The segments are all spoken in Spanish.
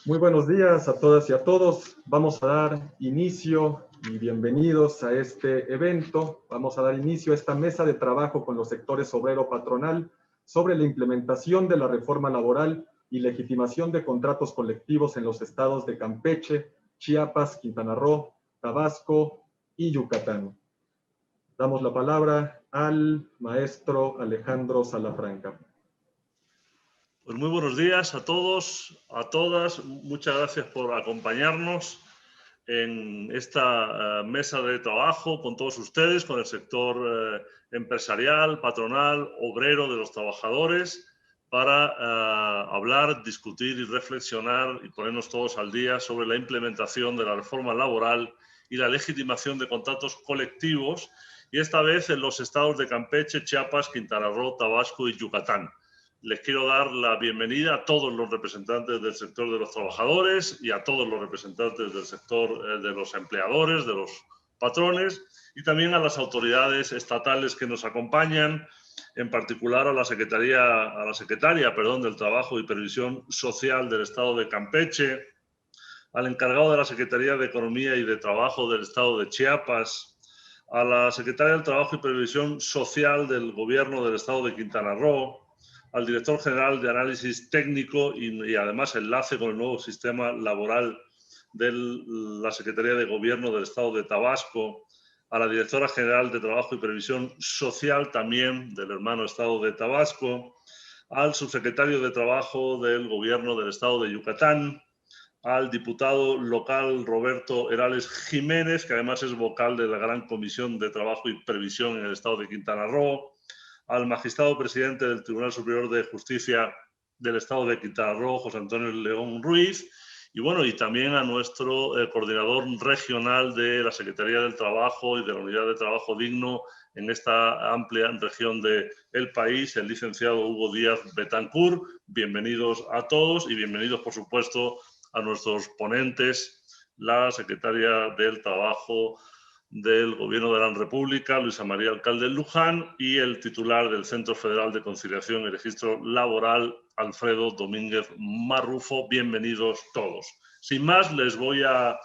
Muy buenos días a todas y a todos. Vamos a dar inicio y bienvenidos a este evento. Vamos a dar inicio a esta mesa de trabajo con los sectores obrero-patronal sobre la implementación de la reforma laboral y legitimación de contratos colectivos en los estados de Campeche, Chiapas, Quintana Roo, Tabasco y Yucatán. Damos la palabra al maestro Alejandro Salafranca. Pues muy buenos días a todos, a todas. Muchas gracias por acompañarnos en esta mesa de trabajo con todos ustedes, con el sector empresarial, patronal, obrero, de los trabajadores, para hablar, discutir y reflexionar y ponernos todos al día sobre la implementación de la reforma laboral y la legitimación de contratos colectivos, y esta vez en los estados de Campeche, Chiapas, Quintana Roo, Tabasco y Yucatán. Les quiero dar la bienvenida a todos los representantes del sector de los trabajadores y a todos los representantes del sector de los empleadores, de los patrones, y también a las autoridades estatales que nos acompañan, en particular a la secretaria del Trabajo y Previsión Social del Estado de Campeche, al encargado de la Secretaría de Economía y de Trabajo del Estado de Chiapas, a la secretaria del Trabajo y Previsión Social del Gobierno del Estado de Quintana Roo, al director general de análisis técnico y además enlace con el nuevo sistema laboral de la Secretaría de Gobierno del Estado de Tabasco, a la directora general de Trabajo y Previsión Social también del hermano Estado de Tabasco, al subsecretario de Trabajo del Gobierno del Estado de Yucatán, al diputado local Roberto Herales Jiménez, que además es vocal de la Gran Comisión de Trabajo y Previsión en el Estado de Quintana Roo, al magistrado presidente del Tribunal Superior de Justicia del Estado de Quintana Roo, José Antonio León Ruiz, y bueno, y también a nuestro coordinador regional de la Secretaría del Trabajo y de la Unidad de Trabajo Digno en esta amplia región del país, el licenciado Hugo Díaz Betancur. Bienvenidos a todos y bienvenidos, por supuesto, a nuestros ponentes, la secretaria del Trabajo del Gobierno de la República, Luisa María Alcalde Luján, y el titular del Centro Federal de Conciliación y Registro Laboral, Alfredo Domínguez Marrufo. Bienvenidos todos. Sin más, les voy a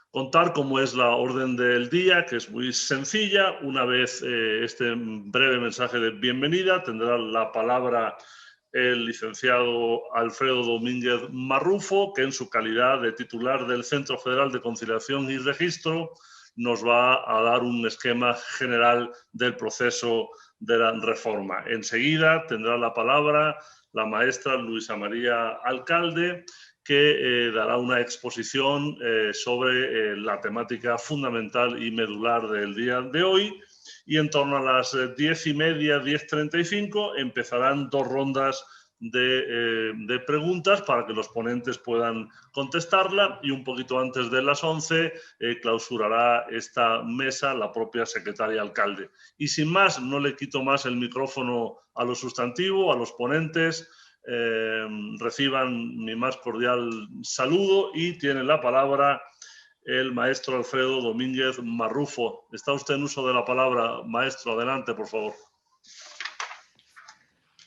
contar cómo es la orden del día, que es muy sencilla. Una vez este breve mensaje de bienvenida, tendrá la palabra el licenciado Alfredo Domínguez Marrufo, que en su calidad de titular del Centro Federal de Conciliación y Registro nos va a dar un esquema general del proceso de la reforma. Enseguida tendrá la palabra la maestra Luisa María Alcalde, que dará una exposición sobre la temática fundamental y medular del día de hoy. Y en torno a las 10:30, 10:35, empezarán dos rondas de preguntas para que los ponentes puedan contestarla, y un poquito antes de las 11 clausurará esta mesa la propia secretaria alcalde. Y sin más, no le quito más el micrófono a lo sustantivo, a los ponentes. Reciban mi más cordial saludo y tiene la palabra el maestro Alfredo Domínguez Marrufo. ¿Está usted en uso de la palabra, maestro? Adelante, por favor.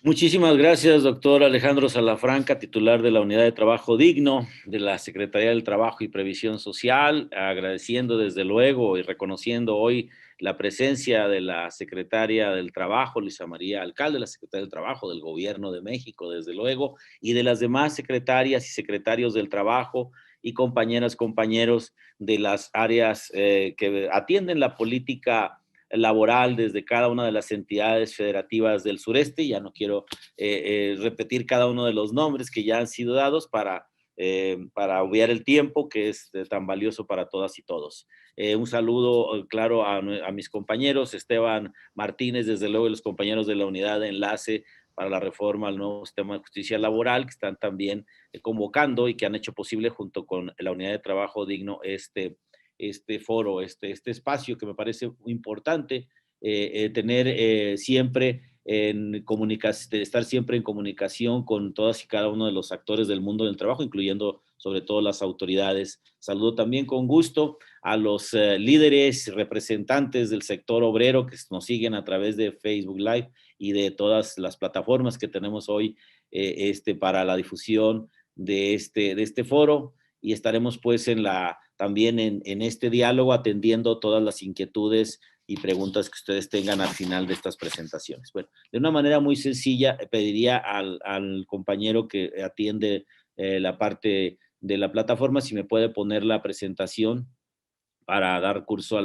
Muchísimas gracias, doctor Alejandro Salafranca, titular de la Unidad de Trabajo Digno de la Secretaría del Trabajo y Previsión Social, agradeciendo desde luego y reconociendo hoy la presencia de la secretaria del Trabajo, Luisa María Alcalde, la secretaria del Trabajo del Gobierno de México, desde luego, y de las demás secretarias y secretarios del Trabajo y compañeras, compañeros de las áreas que atienden la política laboral desde cada una de las entidades federativas del sureste. Ya no quiero repetir cada uno de los nombres que ya han sido dados para obviar el tiempo que es tan valioso para todas y todos. Un saludo, claro, a mis compañeros, Esteban Martínez, desde luego, y los compañeros de la unidad de enlace para la reforma al nuevo sistema de justicia laboral, que están también convocando y que han hecho posible junto con la unidad de trabajo digno este foro, este espacio que me parece importante tener siempre estar siempre en comunicación con todas y cada uno de los actores del mundo del trabajo, incluyendo sobre todo las autoridades. Saludo también con gusto a los líderes, representantes del sector obrero que nos siguen a través de Facebook Live y de todas las plataformas que tenemos hoy para la difusión de este foro, y estaremos pues también en este diálogo atendiendo todas las inquietudes y preguntas que ustedes tengan al final de estas presentaciones. Bueno, de una manera muy sencilla, pediría al compañero que atiende la parte de la plataforma si me puede poner la presentación para dar curso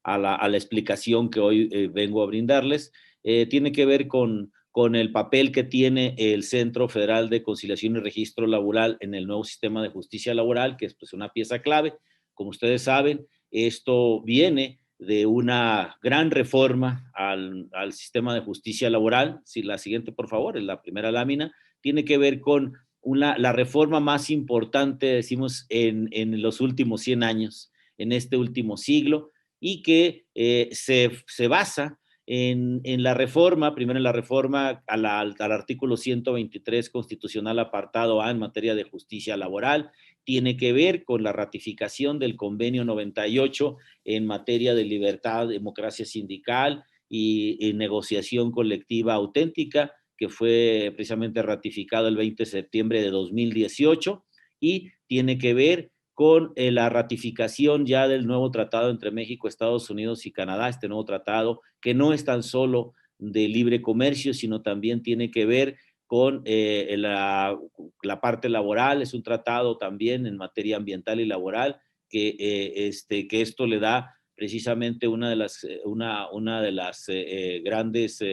a la explicación que hoy vengo a brindarles. Tiene que ver con el papel que tiene el Centro Federal de Conciliación y Registro Laboral en el nuevo sistema de justicia laboral, que es pues una pieza clave. Como ustedes saben, esto viene de una gran reforma al sistema de justicia laboral. Si la siguiente, por favor, en la primera lámina, tiene que ver con la reforma más importante, decimos, en los últimos 100 años, en este último siglo, y que se basa en la reforma, primero en la reforma al artículo 123 constitucional apartado A en materia de justicia laboral. Tiene que ver con la ratificación del convenio 98 en materia de libertad, democracia sindical y negociación colectiva auténtica, que fue precisamente ratificado el 20 de septiembre de 2018, y tiene que ver con la ratificación ya del nuevo tratado entre México, Estados Unidos y Canadá, este nuevo tratado que no es tan solo de libre comercio, sino también tiene que ver con la parte laboral. Es un tratado también en materia ambiental y laboral que esto le da precisamente una de las grandes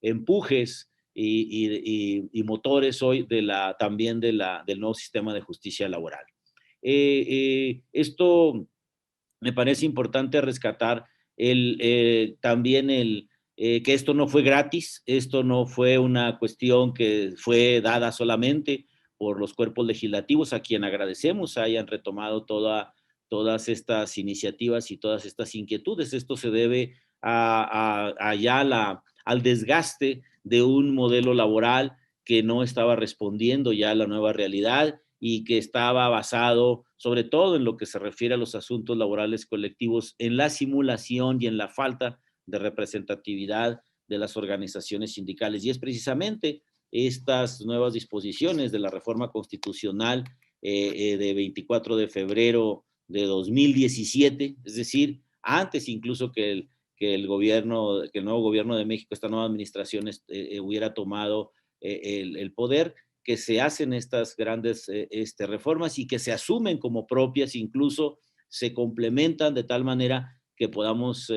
empujes y motores hoy también del nuevo sistema de justicia laboral. Esto me parece importante rescatar también que esto no fue gratis, esto no fue una cuestión que fue dada solamente por los cuerpos legislativos, a quien agradecemos hayan retomado todas estas iniciativas y todas estas inquietudes. Esto se debe al desgaste de un modelo laboral que no estaba respondiendo ya a la nueva realidad y que estaba basado sobre todo en lo que se refiere a los asuntos laborales colectivos, en la simulación y en la falta de representatividad de las organizaciones sindicales. Y es precisamente estas nuevas disposiciones de la reforma constitucional de 24 de febrero de 2017, es decir, antes incluso que el nuevo gobierno de México, esta nueva administración hubiera tomado el poder, que se hacen estas grandes reformas y que se asumen como propias, incluso se complementan de tal manera que podamos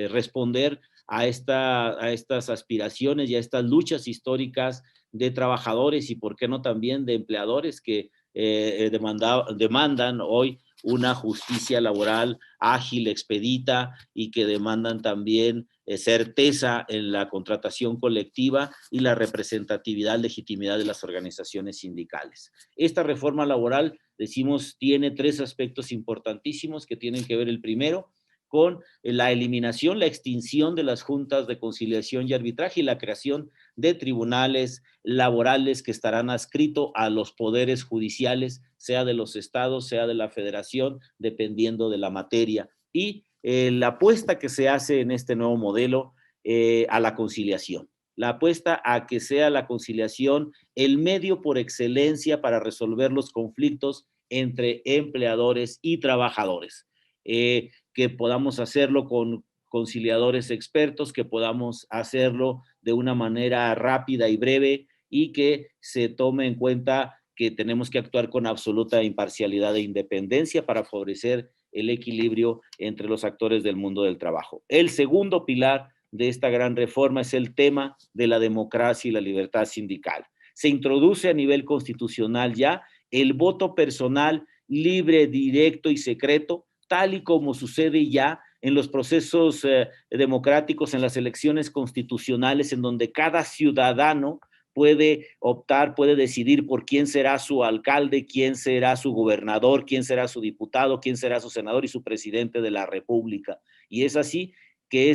responder a estas aspiraciones y a estas luchas históricas de trabajadores y, por qué no, también de empleadores que demandan hoy una justicia laboral ágil, expedita, y que demandan también certeza en la contratación colectiva y la representatividad, legitimidad de las organizaciones sindicales. Esta reforma laboral, decimos, tiene 3 aspectos importantísimos que tienen que ver, el primero, con la eliminación, la extinción de las juntas de conciliación y arbitraje y la creación de tribunales laborales que estarán adscritos a los poderes judiciales, sea de los estados, sea de la federación, dependiendo de la materia. Y la apuesta que se hace en este nuevo modelo a la conciliación. La apuesta a que sea la conciliación el medio por excelencia para resolver los conflictos entre empleadores y trabajadores. Que podamos hacerlo con conciliadores expertos, que podamos hacerlo de una manera rápida y breve, y que se tome en cuenta que tenemos que actuar con absoluta imparcialidad e independencia para favorecer el equilibrio entre los actores del mundo del trabajo. El segundo pilar de esta gran reforma es el tema de la democracia y la libertad sindical. Se introduce a nivel constitucional ya el voto personal libre, directo y secreto, tal y como sucede ya en los procesos democráticos, en las elecciones constitucionales, en donde cada ciudadano puede optar, puede decidir por quién será su alcalde, quién será su gobernador, quién será su diputado, quién será su senador y su presidente de la República. Y es así que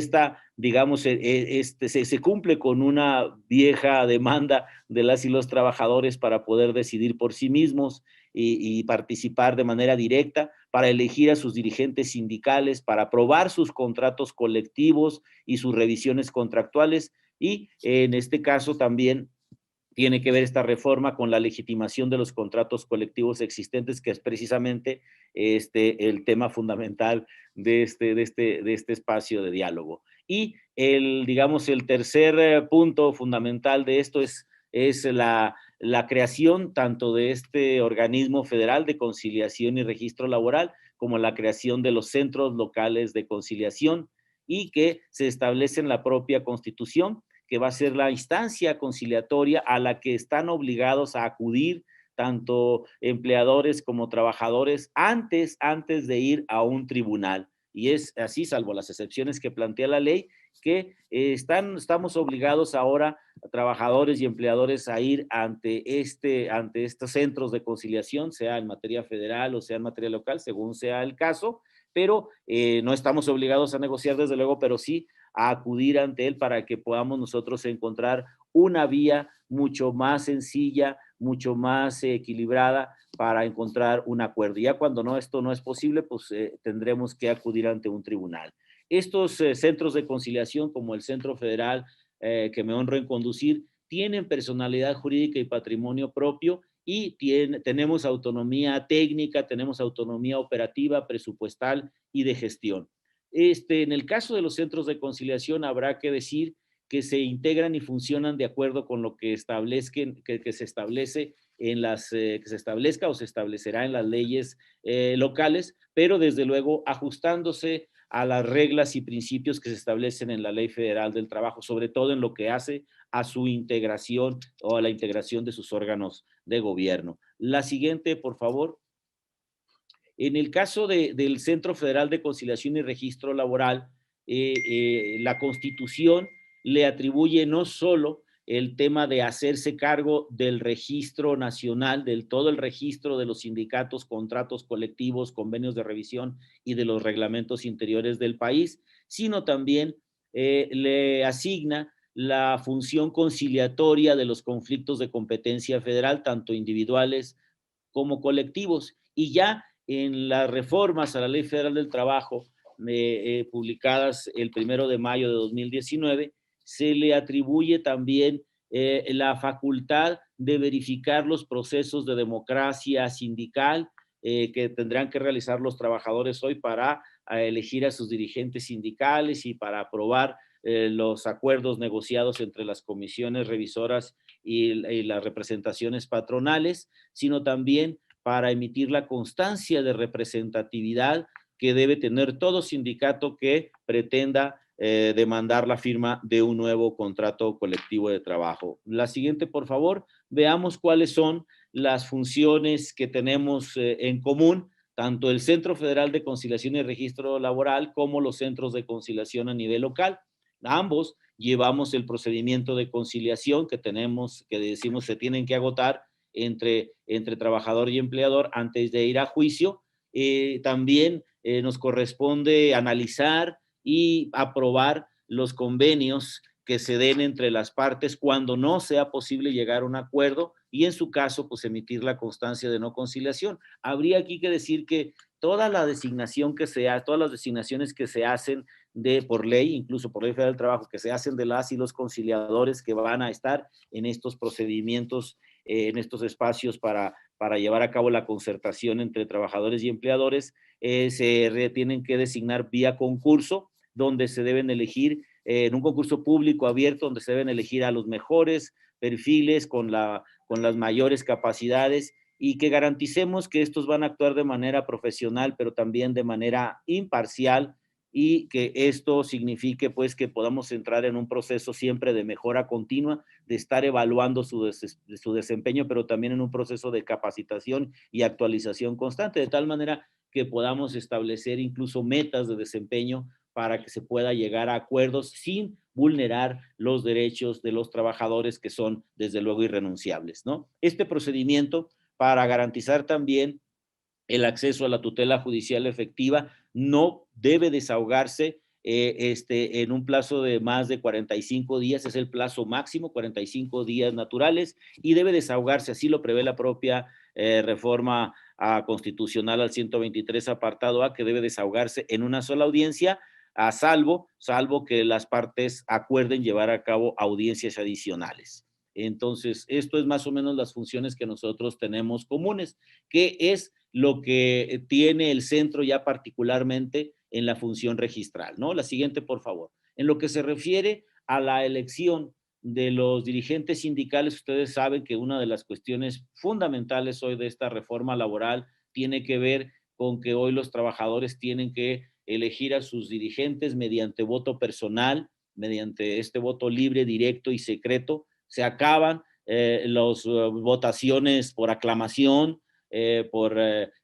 digamos, se cumple con una vieja demanda de las y los trabajadores para poder decidir por sí mismos y participar de manera directa, para elegir a sus dirigentes sindicales, para aprobar sus contratos colectivos y sus revisiones contractuales, y en este caso también tiene que ver esta reforma con la legitimación de los contratos colectivos existentes, que es precisamente el tema fundamental de este espacio de diálogo. Y digamos, el tercer punto fundamental de esto es la creación tanto de este organismo federal de conciliación y registro laboral, como la creación de los centros locales de conciliación, y que se establece en la propia Constitución, que va a ser la instancia conciliatoria a la que están obligados a acudir tanto empleadores como trabajadores antes de ir a un tribunal. Y es así, salvo las excepciones que plantea la ley, que estamos obligados ahora, a trabajadores y empleadores, a ir ante estos centros de conciliación, sea en materia federal o sea en materia local, según sea el caso, pero no estamos obligados a negociar, desde luego, pero sí a acudir ante él para que podamos nosotros encontrar una vía mucho más sencilla, mucho más equilibrada para encontrar un acuerdo. Ya cuando esto no es posible, pues tendremos que acudir ante un tribunal. Estos centros de conciliación, como el Centro Federal que me honro en conducir, tienen personalidad jurídica y patrimonio propio, y tenemos autonomía técnica, tenemos autonomía operativa, presupuestal y de gestión. En el caso de los centros de conciliación, habrá que decir que se integran y funcionan de acuerdo con lo que se establece que se establezca o se establecerá en las leyes locales, pero desde luego ajustándose a las reglas y principios que se establecen en la Ley Federal del Trabajo, sobre todo en lo que hace a su integración o a la integración de sus órganos de gobierno. La siguiente, por favor. En el caso del Centro Federal de Conciliación y Registro Laboral, la Constitución le atribuye no solo el tema de hacerse cargo del registro nacional, del todo el registro de los sindicatos, contratos colectivos, convenios de revisión y de los reglamentos interiores del país, sino también le asigna la función conciliatoria de los conflictos de competencia federal, tanto individuales como colectivos. Y ya en las reformas a la Ley Federal del Trabajo, publicadas el 1 de mayo de 2019, se le atribuye también la facultad de verificar los procesos de democracia sindical que tendrán que realizar los trabajadores hoy para elegir a sus dirigentes sindicales y para aprobar los acuerdos negociados entre las comisiones revisoras y las representaciones patronales, sino también para emitir la constancia de representatividad que debe tener todo sindicato que pretenda demandar la firma de un nuevo contrato colectivo de trabajo. La siguiente, por favor. Veamos cuáles son las funciones que tenemos en común, tanto el Centro Federal de Conciliación y Registro Laboral como los centros de conciliación a nivel local. Ambos llevamos el procedimiento de conciliación que decimos se tienen que agotar entre trabajador y empleador antes de ir a juicio. También nos corresponde analizar y aprobar los convenios que se den entre las partes cuando no sea posible llegar a un acuerdo, y en su caso, pues emitir la constancia de no conciliación. Habría aquí que decir que toda la designación todas las designaciones que se hacen por ley, incluso por ley federal del trabajo, que se hacen de las y los conciliadores que van a estar en estos procedimientos, en estos espacios para llevar a cabo la concertación entre trabajadores y empleadores, se tienen que designar vía concurso, donde se deben elegir en un concurso público abierto, donde se deben elegir a los mejores perfiles con las mayores capacidades, y que garanticemos que estos van a actuar de manera profesional, pero también de manera imparcial, y que esto signifique pues que podamos entrar en un proceso siempre de mejora continua, de estar evaluando su desempeño, pero también en un proceso de capacitación y actualización constante, de tal manera que podamos establecer incluso metas de desempeño para que se pueda llegar a acuerdos sin vulnerar los derechos de los trabajadores, que son desde luego irrenunciables, ¿no? Este procedimiento, para garantizar también el acceso a la tutela judicial efectiva, no debe desahogarse en un plazo de más de 45 días, es el plazo máximo, 45 días naturales, y debe desahogarse, así lo prevé la propia reforma constitucional al 123 apartado A, que debe desahogarse en una sola audiencia, salvo que las partes acuerden llevar a cabo audiencias adicionales. Entonces, esto es más o menos las funciones que nosotros tenemos comunes, que es lo que tiene el centro ya particularmente en la función registral, ¿no? La siguiente, por favor. En lo que se refiere a la elección de los dirigentes sindicales, ustedes saben que una de las cuestiones fundamentales hoy de esta reforma laboral tiene que ver con que hoy los trabajadores tienen que elegir a sus dirigentes mediante voto personal, mediante este voto libre, directo y secreto. Se acaban las votaciones por aclamación, por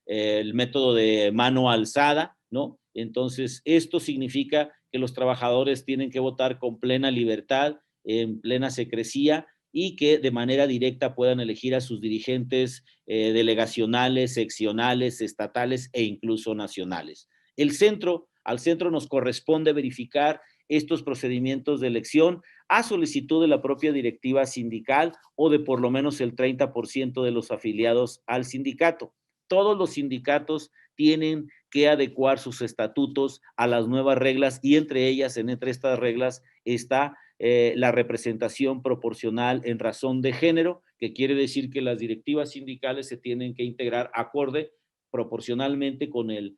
el método de mano alzada, ¿no? Entonces, esto significa que los trabajadores tienen que votar con plena libertad, en plena secrecía, y que de manera directa puedan elegir a sus dirigentes delegacionales, seccionales, estatales e incluso nacionales. Al centro nos corresponde verificar estos procedimientos de elección a solicitud de la propia directiva sindical o de por lo menos el 30% de los afiliados al sindicato. Todos los sindicatos tienen que adecuar sus estatutos a las nuevas reglas y entre estas reglas está la representación proporcional en razón de género, que quiere decir que las directivas sindicales se tienen que integrar acorde proporcionalmente con el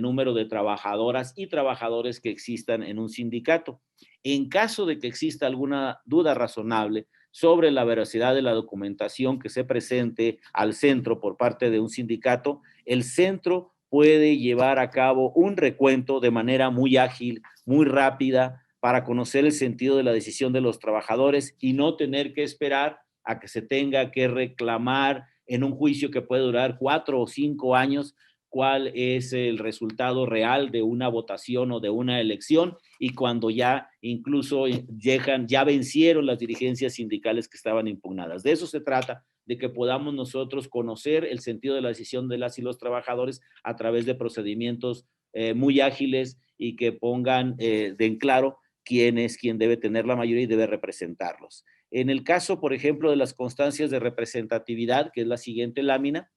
número de trabajadoras y trabajadores que existan en un sindicato. En caso de que exista alguna duda razonable sobre la veracidad de la documentación que se presente al centro por parte de un sindicato, el centro puede llevar a cabo un recuento de manera muy ágil, muy rápida, para conocer el sentido de la decisión de los trabajadores y no tener que esperar a que se tenga que reclamar en un juicio que puede durar 4 o 5 años cuál es el resultado real de una votación o de una elección, y cuando ya incluso ya vencieron las dirigencias sindicales que estaban impugnadas. De eso se trata, de que podamos nosotros conocer el sentido de la decisión de las y los trabajadores a través de procedimientos muy ágiles y que pongan en claro quién es quien debe tener la mayoría y debe representarlos. En el caso, por ejemplo, de las constancias de representatividad, que es la siguiente lámina,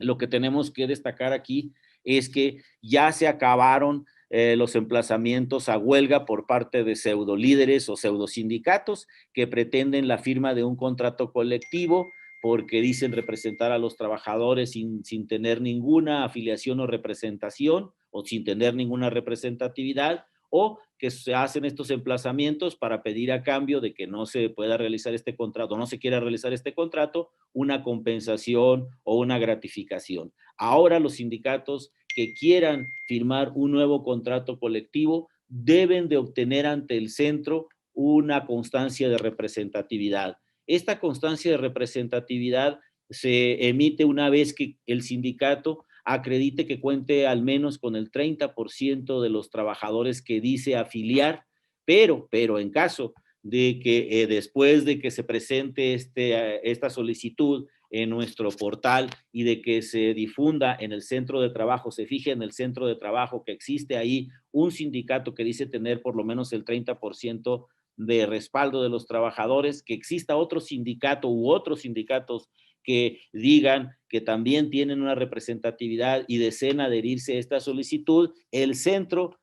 lo que tenemos que destacar aquí es que ya se acabaron los emplazamientos a huelga por parte de pseudolíderes o pseudosindicatos que pretenden la firma de un contrato colectivo porque dicen representar a los trabajadores sin tener ninguna afiliación o representación o sin tener ninguna representatividad, o que se hacen estos emplazamientos para pedir a cambio de que no se pueda realizar este contrato, no se quiera realizar este contrato, una compensación o una gratificación. Ahora los sindicatos que quieran firmar un nuevo contrato colectivo deben de obtener ante el centro una constancia de representatividad. Esta constancia de representatividad se emite una vez que el sindicato acredite que cuente al menos con el 30% de los trabajadores que dice afiliar, pero en caso de que después de que se presente esta solicitud en nuestro portal y de que se difunda en el centro de trabajo, se fije en el centro de trabajo que existe ahí un sindicato que dice tener por lo menos el 30% de respaldo de los trabajadores, que exista otro sindicato u otros sindicatos que digan que también tienen una representatividad y deseen adherirse a esta solicitud, el centro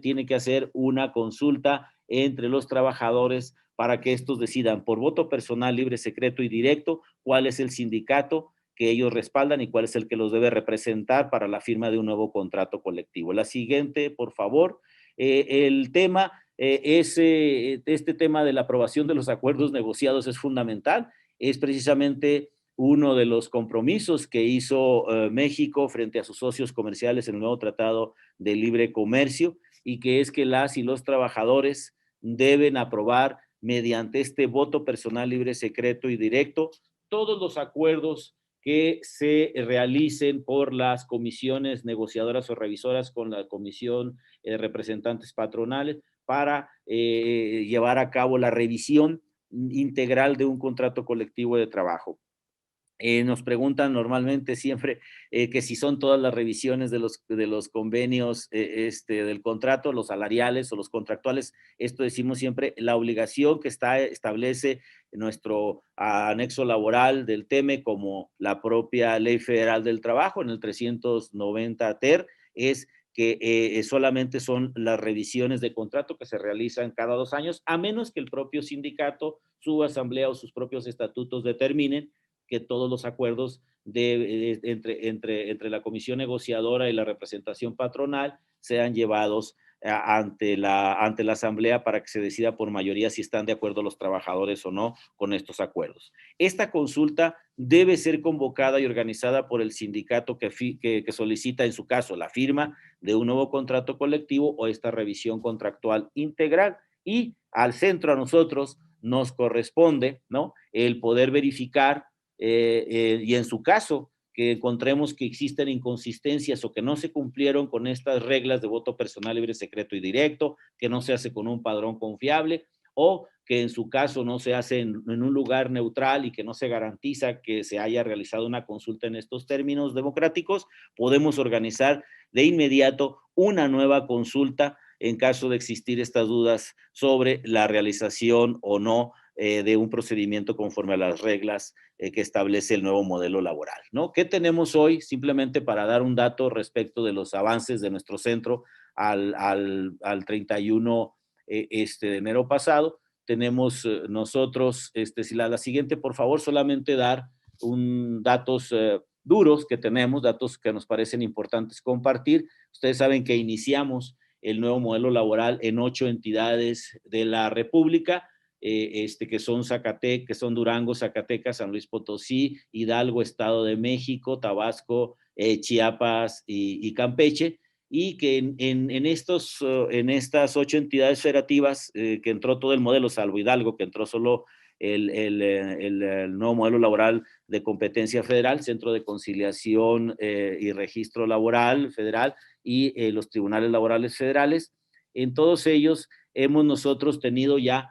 tiene que hacer una consulta entre los trabajadores para que estos decidan por voto personal, libre, secreto y directo cuál es el sindicato que ellos respaldan y cuál es el que los debe representar para la firma de un nuevo contrato colectivo. La siguiente, por favor. El tema este tema de la aprobación de los acuerdos negociados es fundamental. Es precisamente uno de los compromisos que hizo México frente a sus socios comerciales en el nuevo Tratado de Libre Comercio, y que es que las y los trabajadores deben aprobar mediante este voto personal, libre, secreto y directo todos los acuerdos que se realicen por las comisiones negociadoras o revisoras con la comisión de representantes patronales para llevar a cabo la revisión integral de un contrato colectivo de trabajo. Nos preguntan normalmente siempre que si son todas las revisiones de los convenios del contrato, los salariales o los contractuales. Esto decimos siempre, la obligación que establece nuestro anexo laboral del TEME, como la propia Ley Federal del Trabajo en el 390 TER, es que solamente son las revisiones de contrato que se realizan cada 2 años, a menos que el propio sindicato, su asamblea o sus propios estatutos determinen que todos los acuerdos entre la comisión negociadora y la representación patronal sean llevados ante la asamblea para que se decida por mayoría si están de acuerdo los trabajadores o no con estos acuerdos. Esta consulta debe ser convocada y organizada por el sindicato que solicita, en su caso, la firma de un nuevo contrato colectivo o esta revisión contractual integral, y al centro, a nosotros nos corresponde, ¿no?, el poder verificar y en su caso que encontremos que existen inconsistencias o que no se cumplieron con estas reglas de voto personal, libre, secreto y directo, que no se hace con un padrón confiable, o que en su caso no se hace en un lugar neutral y que no se garantiza que se haya realizado una consulta en estos términos democráticos, podemos organizar de inmediato una nueva consulta en caso de existir estas dudas sobre la realización o no de un procedimiento conforme a las reglas que establece el nuevo modelo laboral, ¿no? ¿Qué tenemos hoy? Simplemente para dar un dato respecto de los avances de nuestro centro al 31 de enero pasado. Tenemos nosotros, si la siguiente, por favor, solamente dar datos duros que tenemos, datos que nos parecen importantes compartir. Ustedes saben que iniciamos el nuevo modelo laboral en 8 entidades de la República, que son Durango, Zacatecas, San Luis Potosí, Hidalgo, Estado de México, Tabasco, Chiapas y Campeche, y que en estas 8 entidades federativas que entró todo el modelo, salvo Hidalgo, que entró solo el nuevo modelo laboral de competencia federal, Centro de Conciliación y Registro Laboral Federal y los tribunales laborales federales. En todos ellos hemos nosotros tenido ya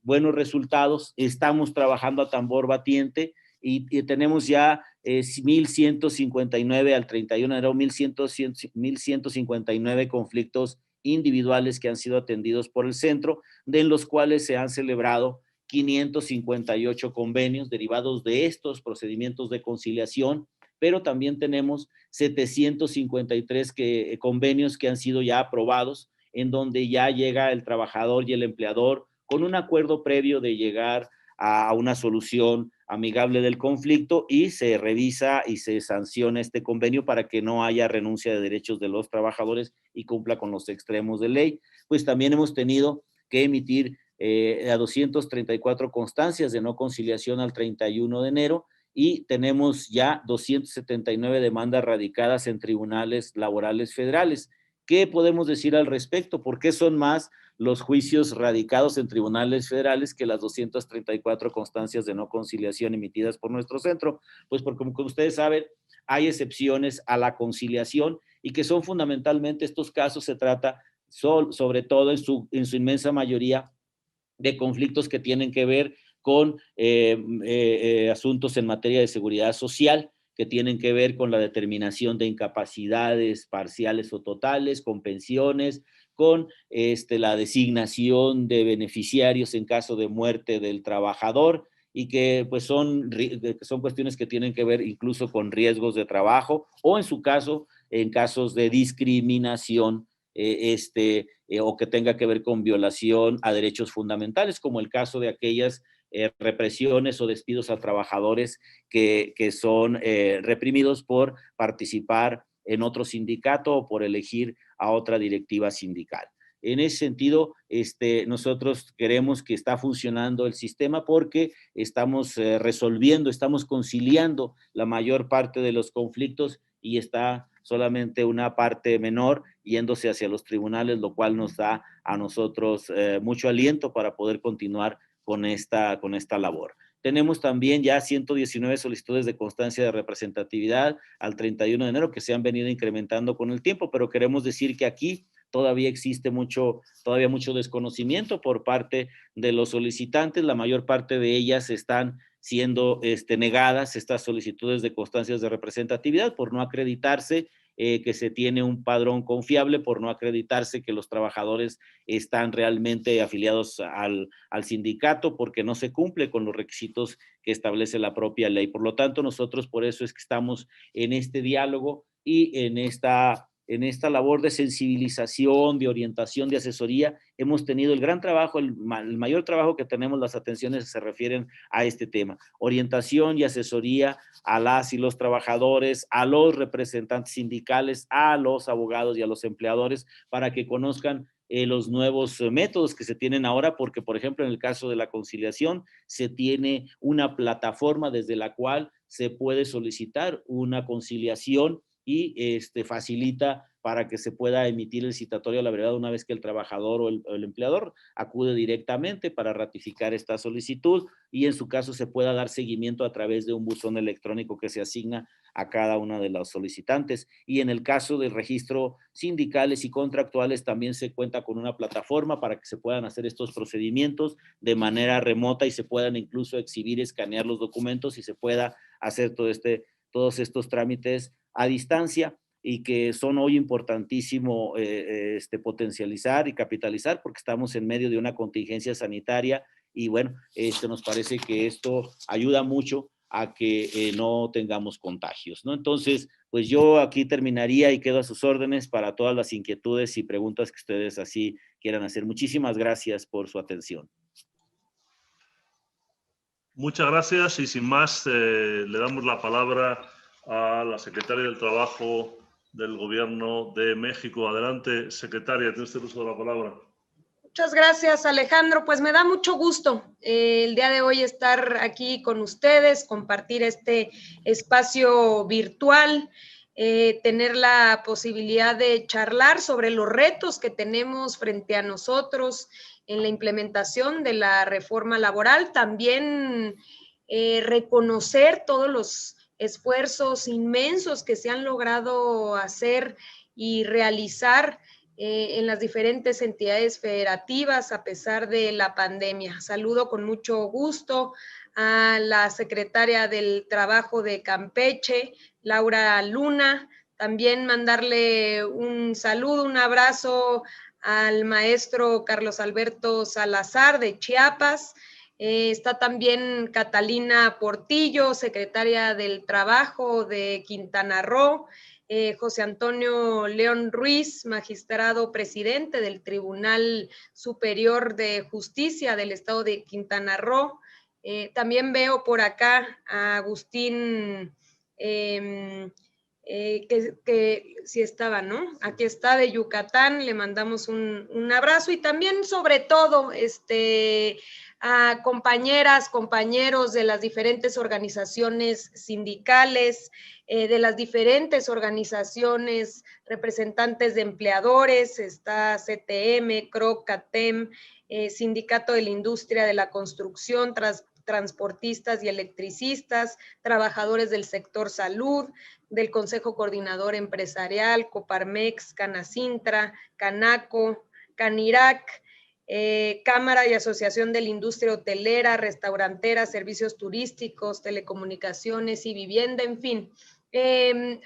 buenos resultados. Estamos trabajando a tambor batiente y tenemos ya 1,159 al 31 de enero, 1,159 conflictos individuales que han sido atendidos por el centro, de los cuales se han celebrado 558 convenios derivados de estos procedimientos de conciliación, pero también tenemos 753 convenios que han sido ya aprobados, en donde ya llega el trabajador y el empleador con un acuerdo previo de llegar a una solución amigable del conflicto, y se revisa y se sanciona este convenio para que no haya renuncia de derechos de los trabajadores y cumpla con los extremos de ley. Pues también hemos tenido que emitir a 234 constancias de no conciliación al 31 de enero, y tenemos ya 279 demandas radicadas en tribunales laborales federales. ¿Qué podemos decir al respecto? ¿Por qué son más los juicios radicados en tribunales federales que las 234 constancias de no conciliación emitidas por nuestro centro? Pues porque, como ustedes saben, hay excepciones a la conciliación, y que son fundamentalmente estos casos. Se trata sobre todo en su inmensa mayoría de conflictos que tienen que ver con asuntos en materia de seguridad social, que tienen que ver con la determinación de incapacidades parciales o totales, con pensiones, con la designación de beneficiarios en caso de muerte del trabajador, y que pues son cuestiones que tienen que ver incluso con riesgos de trabajo, o en su caso, en casos de discriminación o que tenga que ver con violación a derechos fundamentales, como el caso de aquellas represiones o despidos a trabajadores que son reprimidos por participar en otro sindicato o por elegir a otra directiva sindical. En ese sentido, nosotros queremos que está funcionando el sistema, porque estamos resolviendo, estamos conciliando la mayor parte de los conflictos, y está solamente una parte menor yéndose hacia los tribunales, lo cual nos da a nosotros mucho aliento para poder continuar con esta labor. Tenemos también ya 119 solicitudes de constancia de representatividad al 31 de enero que se han venido incrementando con el tiempo, pero queremos decir que aquí todavía existe mucho desconocimiento por parte de los solicitantes. La mayor parte de ellas están siendo negadas estas solicitudes de constancias de representatividad por no acreditarse que se tiene un padrón confiable, por no acreditarse que los trabajadores están realmente afiliados al sindicato, porque no se cumple con los requisitos que establece la propia ley. Por lo tanto, nosotros por eso es que estamos en este diálogo y en esta labor de sensibilización, de orientación, de asesoría. Hemos tenido el gran trabajo, el mayor trabajo que tenemos, las atenciones se refieren a este tema. Orientación y asesoría a las y los trabajadores, a los representantes sindicales, a los abogados y a los empleadores, para que conozcan los nuevos métodos que se tienen ahora, porque, por ejemplo, en el caso de la conciliación, se tiene una plataforma desde la cual se puede solicitar una conciliación y facilita para que se pueda emitir el citatorio a la brevedad una vez que el trabajador o el empleador acude directamente para ratificar esta solicitud y en su caso se pueda dar seguimiento a través de un buzón electrónico que se asigna a cada una de los solicitantes. Y en el caso del registro sindicales y contractuales también se cuenta con una plataforma para que se puedan hacer estos procedimientos de manera remota y se puedan incluso exhibir, escanear los documentos y se pueda hacer todos estos trámites a distancia y que son hoy importantísimo potencializar y capitalizar porque estamos en medio de una contingencia sanitaria y bueno, nos parece que esto ayuda mucho a que no tengamos contagios, ¿no? Entonces, pues yo aquí terminaría y quedo a sus órdenes para todas las inquietudes y preguntas que ustedes así quieran hacer. Muchísimas gracias por su atención. Muchas gracias y sin más le damos la palabra a la secretaria del Trabajo del Gobierno de México. Adelante, secretaria, tiene usted uso de la palabra. Muchas gracias, Alejandro. Pues me da mucho gusto el día de hoy estar aquí con ustedes, compartir este espacio virtual, tener la posibilidad de charlar sobre los retos que tenemos frente a nosotros en la implementación de la reforma laboral, también reconocer todos los esfuerzos inmensos que se han logrado hacer y realizar en las diferentes entidades federativas a pesar de la pandemia. Saludo con mucho gusto a la secretaria del Trabajo de Campeche, Laura Luna, también mandarle un saludo, un abrazo al maestro Carlos Alberto Salazar de Chiapas. Está también Catalina Portillo, secretaria del Trabajo de Quintana Roo, José Antonio León Ruiz, magistrado presidente del Tribunal Superior de Justicia del Estado de Quintana Roo. También veo por acá a Agustín, que sí estaba, ¿no? Aquí está, de Yucatán, le mandamos un abrazo y también sobre todo a compañeras, compañeros de las diferentes organizaciones sindicales, de las diferentes organizaciones representantes de empleadores, está CTM, CROC, CATEM, Sindicato de la Industria de la Construcción, transportistas y electricistas, trabajadores del sector salud, del Consejo Coordinador Empresarial, Coparmex, Canacintra, Canaco, Canirac, Cámara y Asociación de la Industria Hotelera, Restaurantera, Servicios Turísticos, Telecomunicaciones y Vivienda, en fin.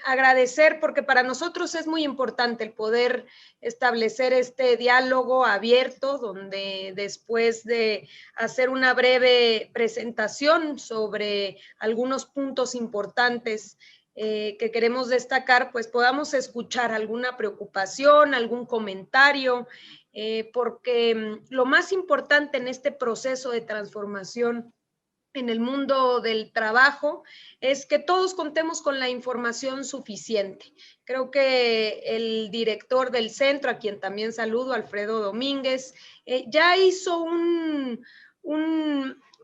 Agradecer porque para nosotros es muy importante el poder establecer este diálogo abierto donde después de hacer una breve presentación sobre algunos puntos importantes que queremos destacar, pues podamos escuchar alguna preocupación, algún comentario, porque lo más importante en este proceso de transformación en el mundo del trabajo es que todos contemos con la información suficiente. Creo que el director del centro, a quien también saludo, Alfredo Domínguez, ya hizo un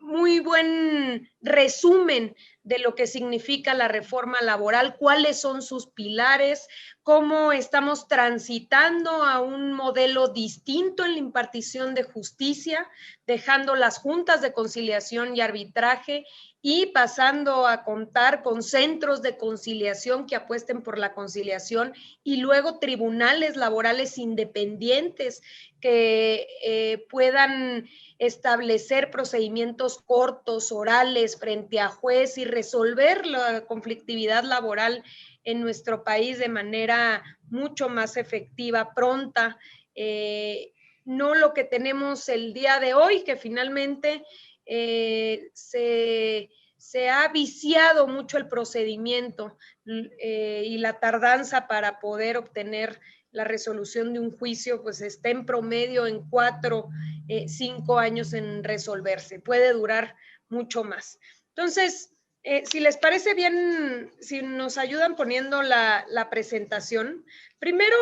muy buen resumen de lo que significa la reforma laboral, cuáles son sus pilares, cómo estamos transitando a un modelo distinto en la impartición de justicia, dejando las juntas de conciliación y arbitraje y pasando a contar con centros de conciliación que apuesten por la conciliación y luego tribunales laborales independientes que puedan establecer procedimientos cortos, orales, frente a juez y resolver la conflictividad laboral en nuestro país de manera mucho más efectiva, pronta, no lo que tenemos el día de hoy, que finalmente se ha viciado mucho el procedimiento y la tardanza para poder obtener la resolución de un juicio, pues está en promedio en 4, 5 años en resolverse. Puede durar mucho más. Entonces, si les parece bien, si nos ayudan poniendo la presentación. Primero,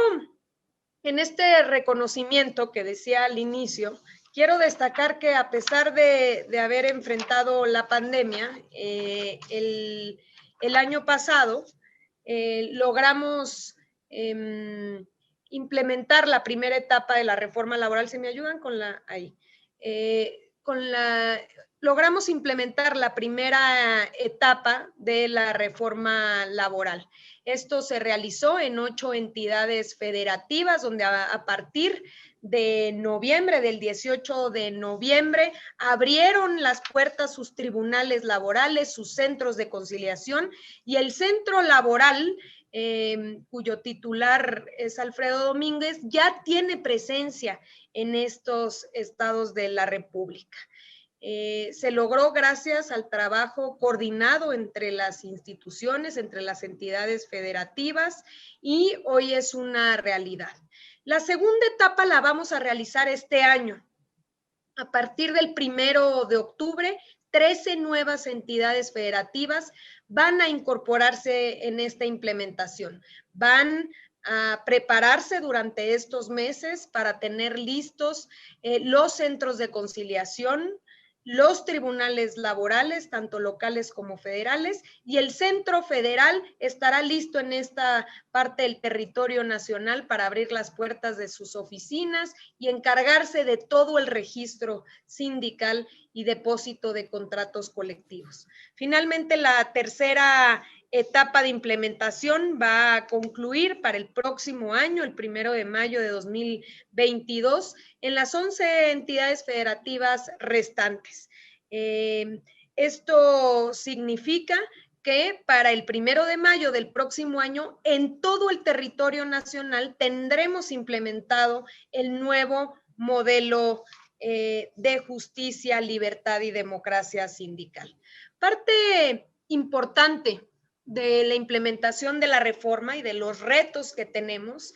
en este reconocimiento que decía al inicio, quiero destacar que a pesar de haber enfrentado la pandemia, el año pasado logramos implementar la primera etapa de la reforma laboral. ¿Se me ayudan con la ahí? Logramos implementar la primera etapa de la reforma laboral. Esto se realizó en 8 entidades federativas, donde a partir de noviembre, del 18 de noviembre, abrieron las puertas sus tribunales laborales, sus centros de conciliación, y el centro laboral, cuyo titular es Alfredo Domínguez, ya tiene presencia en estos estados de la República. Se logró gracias al trabajo coordinado entre las instituciones, entre las entidades federativas, y hoy es una realidad. La segunda etapa la vamos a realizar este año. A partir del 1 de octubre, 13 nuevas entidades federativas van a incorporarse en esta implementación. Van a prepararse durante estos meses para tener listos los centros de conciliación, los tribunales laborales, tanto locales como federales, y el Centro Federal estará listo en esta parte del territorio nacional para abrir las puertas de sus oficinas y encargarse de todo el registro sindical y depósito de contratos colectivos. Finalmente, la tercera etapa de implementación va a concluir para el próximo año, el 1 de mayo de 2022, en las 11 entidades federativas restantes. Esto significa que para el 1 de mayo del próximo año, en todo el territorio nacional tendremos implementado el nuevo modelo de justicia, libertad y democracia sindical. Parte importante de la implementación de la reforma y de los retos que tenemos,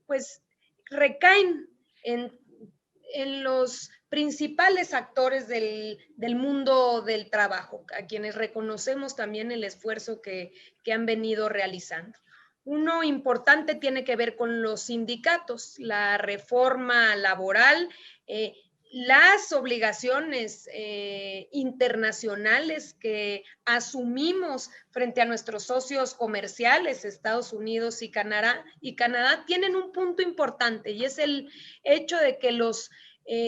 pues recaen en los principales actores del mundo del trabajo, a quienes reconocemos también el esfuerzo que han venido realizando. Uno importante tiene que ver con los sindicatos, la reforma laboral, las obligaciones internacionales que asumimos frente a nuestros socios comerciales, Estados Unidos y Canadá, tienen un punto importante, y es el hecho de que los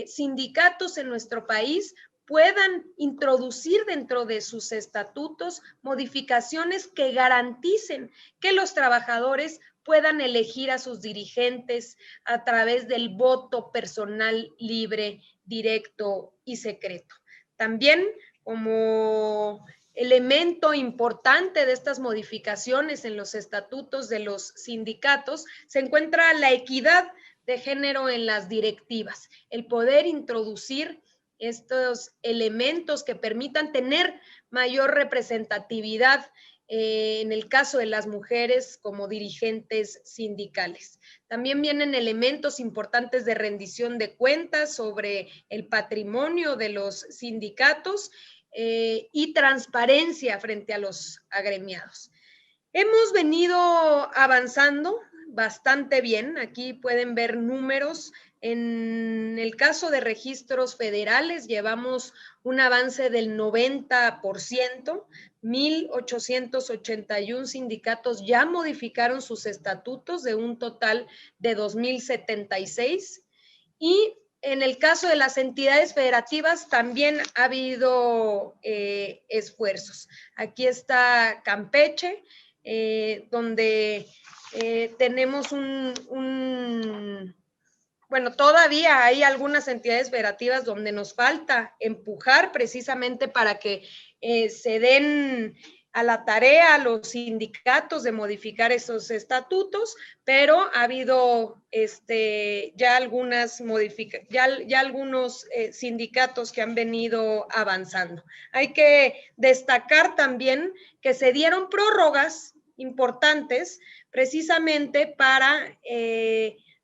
sindicatos en nuestro país puedan introducir dentro de sus estatutos modificaciones que garanticen que los trabajadores puedan elegir a sus dirigentes a través del voto personal libre, directo y secreto. También, como elemento importante de estas modificaciones en los estatutos de los sindicatos, se encuentra la equidad de género en las directivas, el poder introducir estos elementos que permitan tener mayor representatividad en el caso de las mujeres como dirigentes sindicales. También vienen elementos importantes de rendición de cuentas sobre el patrimonio de los sindicatos y transparencia frente a los agremiados. Hemos venido avanzando bastante bien. Aquí pueden ver números En el caso de registros federales, llevamos un avance del 90%, 1,881 sindicatos ya modificaron sus estatutos de un total de 2,076. Y en el caso de las entidades federativas también ha habido esfuerzos. Aquí está Campeche, donde tenemos bueno, todavía hay algunas entidades federativas donde nos falta empujar precisamente para que se den a la tarea a los sindicatos de modificar esos estatutos, pero ha habido ya algunos sindicatos que han venido avanzando. Hay que destacar también que se dieron prórrogas importantes precisamente para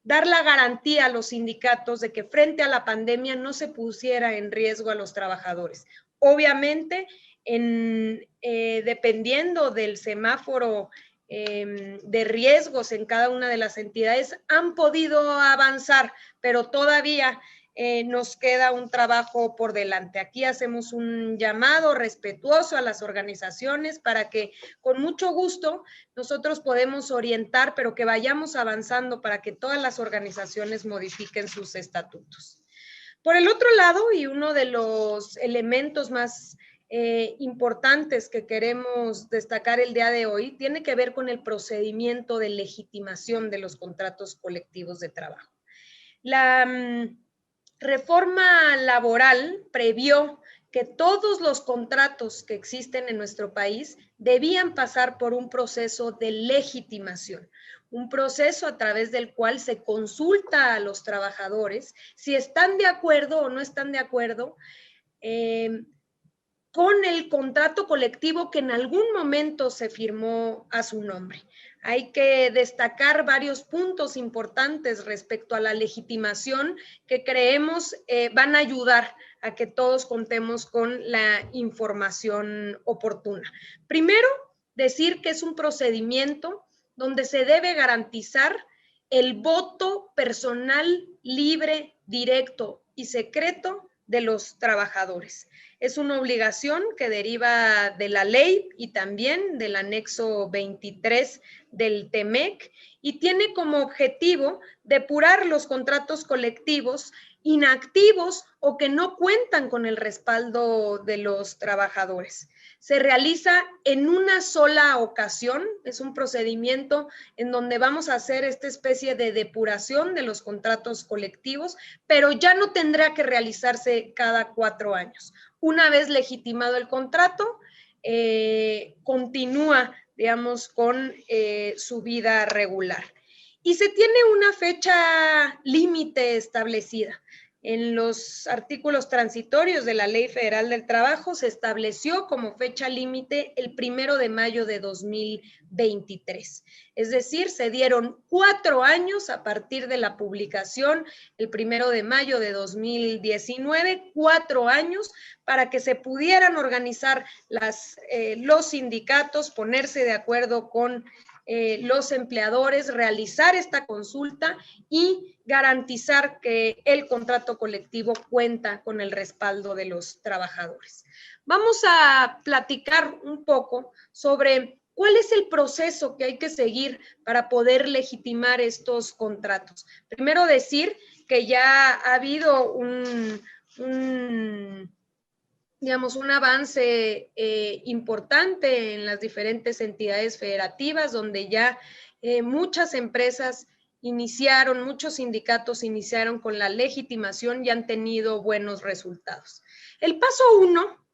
dar la garantía a los sindicatos de que frente a la pandemia no se pusiera en riesgo a los trabajadores. Obviamente, dependiendo del semáforo de riesgos en cada una de las entidades, han podido avanzar, pero todavía nos queda un trabajo por delante. Aquí hacemos un llamado respetuoso a las organizaciones para que con mucho gusto nosotros podemos orientar, pero que vayamos avanzando para que todas las organizaciones modifiquen sus estatutos. Por el otro lado, y uno de los elementos más importantes que queremos destacar el día de hoy, tiene que ver con el procedimiento de legitimación de los contratos colectivos de trabajo. La reforma laboral previó que todos los contratos que existen en nuestro país debían pasar por un proceso de legitimación, un proceso a través del cual se consulta a los trabajadores si están de acuerdo o no están de acuerdo con el contrato colectivo que en algún momento se firmó a su nombre. Hay que destacar varios puntos importantes respecto a la legitimación que creemos van a ayudar a que todos contemos con la información oportuna. Primero, decir que es un procedimiento donde se debe garantizar el voto personal, libre, directo y secreto de los trabajadores. Es una obligación que deriva de la ley y también del anexo 23 del TEMEC y tiene como objetivo depurar los contratos colectivos inactivos o que no cuentan con el respaldo de los trabajadores. Se realiza en una sola ocasión, es un procedimiento en donde vamos a hacer esta especie de depuración de los contratos colectivos, pero ya no tendrá que realizarse cada 4 años. Una vez legitimado el contrato, continúa, digamos, con su vida regular. Y se tiene una fecha límite establecida. En los artículos transitorios de la Ley Federal del Trabajo se estableció como fecha límite el 1 de mayo de 2023. Es decir, se dieron 4 años a partir de la publicación el 1 de mayo de 2019, 4 años para que se pudieran organizar los sindicatos, ponerse de acuerdo con los empleadores, realizar esta consulta y garantizar que el contrato colectivo cuenta con el respaldo de los trabajadores. Vamos a platicar un poco sobre cuál es el proceso que hay que seguir para poder legitimar estos contratos. Primero decir que ya ha habido un avance importante en las diferentes entidades federativas, donde ya muchas empresas iniciaron, muchos sindicatos iniciaron con la legitimación y han tenido buenos resultados. El paso 1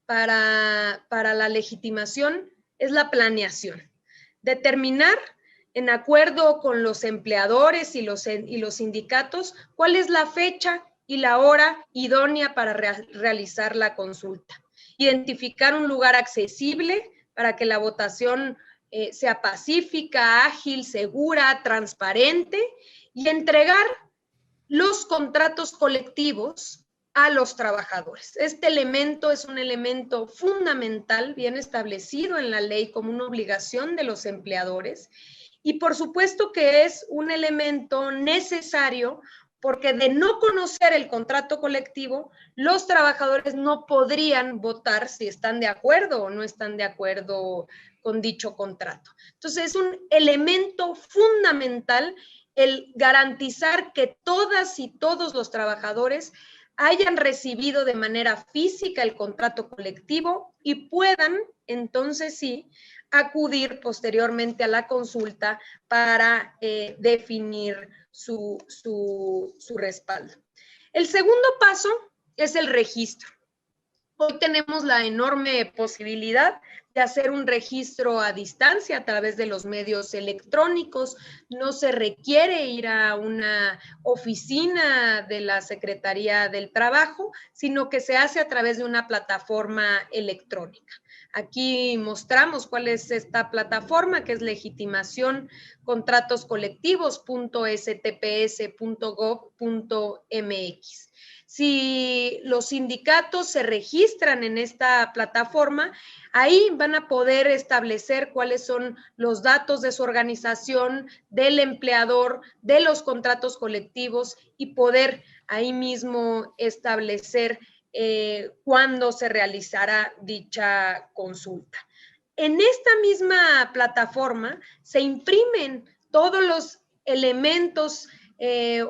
para la legitimación es la planeación. Determinar, en acuerdo con los empleadores y los sindicatos, cuál es la fecha y la hora idónea para realizar la consulta. Identificar un lugar accesible para que la votación sea pacífica, ágil, segura, transparente y entregar los contratos colectivos a los trabajadores. Este elemento es un elemento fundamental, bien establecido en la ley como una obligación de los empleadores y por supuesto que es un elemento necesario porque de no conocer el contrato colectivo, los trabajadores no podrían votar si están de acuerdo o no están de acuerdo con dicho contrato. Entonces, es un elemento fundamental el garantizar que todas y todos los trabajadores hayan recibido de manera física el contrato colectivo y puedan, entonces sí, acudir posteriormente a la consulta para definir su respaldo. El segundo paso es el registro. Hoy tenemos la enorme posibilidad de hacer un registro a distancia a través de los medios electrónicos. No se requiere ir a una oficina de la Secretaría del Trabajo, sino que se hace a través de una plataforma electrónica. Aquí mostramos cuál es esta plataforma, que es legitimacioncontratoscolectivos.stps.gov.mx. Si los sindicatos se registran en esta plataforma, ahí van a poder establecer cuáles son los datos de su organización, del empleador, de los contratos colectivos y poder ahí mismo establecer cuándo se realizará dicha consulta. En esta misma plataforma se imprimen todos los elementos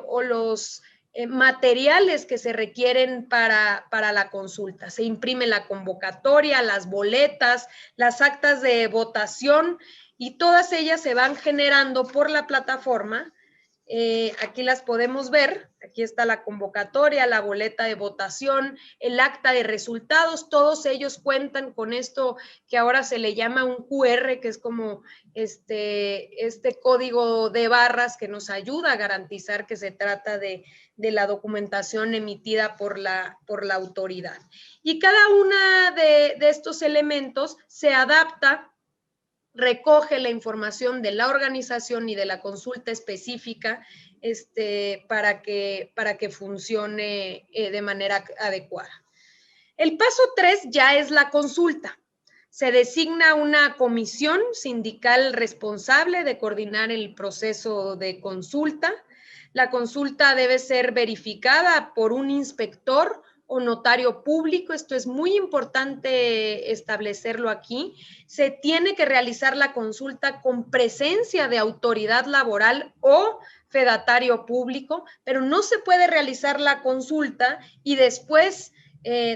o los materiales que se requieren para la consulta. Se imprime la convocatoria, las boletas, las actas de votación y todas ellas se van generando por la plataforma. Aquí las podemos ver. Aquí está la convocatoria, la boleta de votación, el acta de resultados. Todos ellos cuentan con esto que ahora se le llama un QR, que es como este código de barras que nos ayuda a garantizar que se trata de la documentación emitida por la autoridad. Y cada una de estos elementos se adapta, recoge la información de la organización y de la consulta específica para que funcione de manera adecuada. El paso 3 ya es la consulta. Se designa una comisión sindical responsable de coordinar el proceso de consulta. La consulta debe ser verificada por un inspector o notario público. Esto es muy importante establecerlo aquí. Se tiene que realizar la consulta con presencia de autoridad laboral o fedatario público, pero no se puede realizar la consulta y después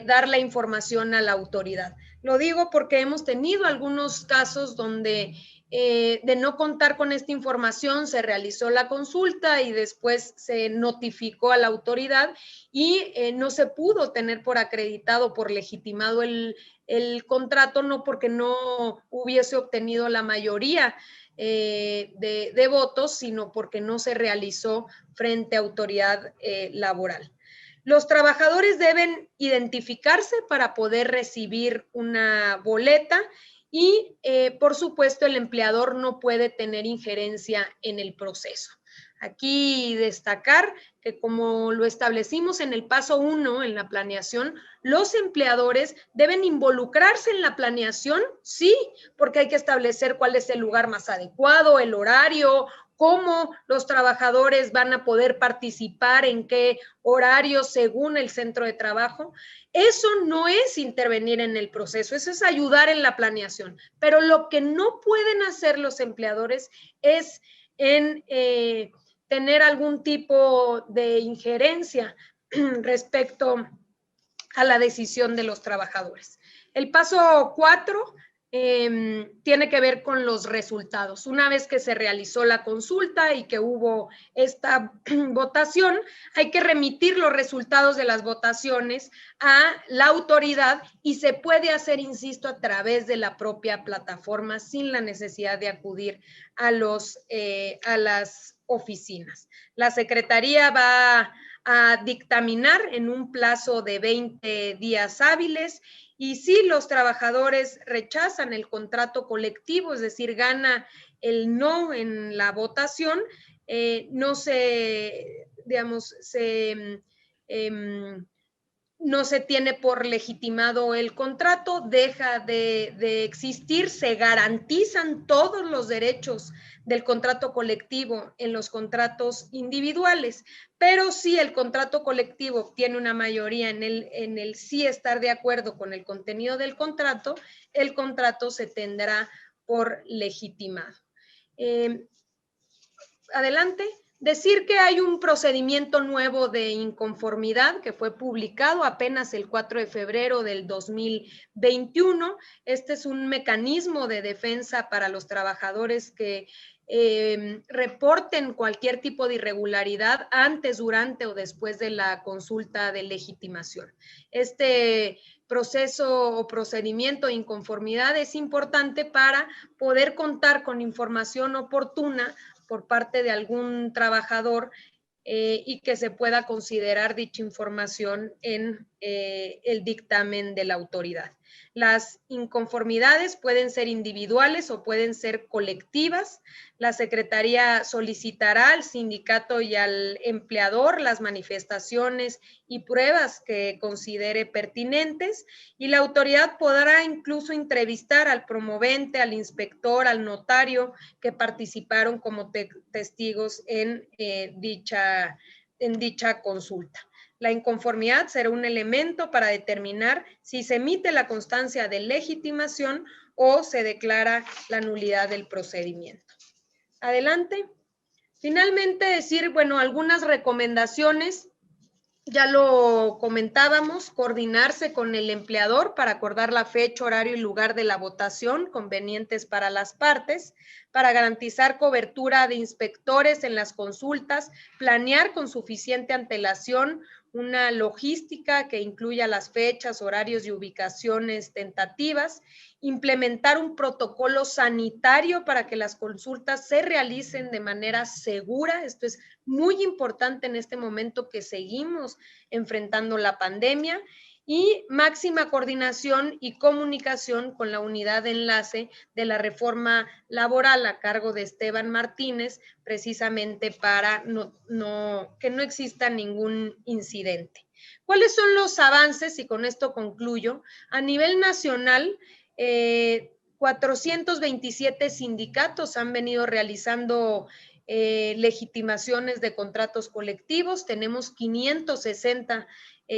dar la información a la autoridad. Lo digo porque hemos tenido algunos casos donde de no contar con esta información se realizó la consulta y después se notificó a la autoridad y no se pudo tener por acreditado, por legitimado el contrato, no porque no hubiese obtenido la mayoría de votos, sino porque no se realizó frente a autoridad laboral. Los trabajadores deben identificarse para poder recibir una boleta y, por supuesto, el empleador no puede tener injerencia en el proceso. Aquí destacar que, como lo establecimos en el paso 1, en la planeación, los empleadores deben involucrarse en la planeación, sí, porque hay que establecer cuál es el lugar más adecuado, el horario, cómo los trabajadores van a poder participar, en qué horario según el centro de trabajo. Eso no es intervenir en el proceso, eso es ayudar en la planeación. Pero lo que no pueden hacer los empleadores es tener algún tipo de injerencia respecto a la decisión de los trabajadores. El paso 4 tiene que ver con los resultados. Una vez que se realizó la consulta y que hubo esta votación, hay que remitir los resultados de las votaciones a la autoridad y se puede hacer, insisto, a través de la propia plataforma sin la necesidad de acudir a las oficinas. La Secretaría va a dictaminar en un plazo de 20 días hábiles. Y si los trabajadores rechazan el contrato colectivo, es decir, gana el no en la votación, no se tiene por legitimado el contrato, deja de existir, se garantizan todos los derechos del contrato colectivo en los contratos individuales, pero si el contrato colectivo tiene una mayoría en el sí estar de acuerdo con el contenido del contrato, el contrato se tendrá por legitimado. Adelante. Decir que hay un procedimiento nuevo de inconformidad que fue publicado apenas el 4 de febrero del 2021. Este es un mecanismo de defensa para los trabajadores que reporten cualquier tipo de irregularidad antes, durante o después de la consulta de legitimación. Este proceso o procedimiento de inconformidad es importante para poder contar con información oportuna por parte de algún trabajador y que se pueda considerar dicha información en el dictamen de la autoridad. Las inconformidades pueden ser individuales o pueden ser colectivas. La Secretaría solicitará al sindicato y al empleador las manifestaciones y pruebas que considere pertinentes, y la autoridad podrá incluso entrevistar al promovente, al inspector, al notario que participaron como testigos en dicha consulta. La inconformidad será un elemento para determinar si se emite la constancia de legitimación o se declara la nulidad del procedimiento. Adelante. Finalmente decir, bueno, algunas recomendaciones. Ya lo comentábamos, coordinarse con el empleador para acordar la fecha, horario y lugar de la votación convenientes para las partes, para garantizar cobertura de inspectores en las consultas, planear con suficiente antelación una logística que incluya las fechas, horarios y ubicaciones tentativas, implementar un protocolo sanitario para que las consultas se realicen de manera segura. Esto es muy importante en este momento que seguimos enfrentando la pandemia, y máxima coordinación y comunicación con la unidad de enlace de la reforma laboral a cargo de Esteban Martínez, precisamente para que no exista ningún incidente. ¿Cuáles son los avances? Y con esto concluyo. A nivel nacional, 427 sindicatos han venido realizando legitimaciones de contratos colectivos. Tenemos 560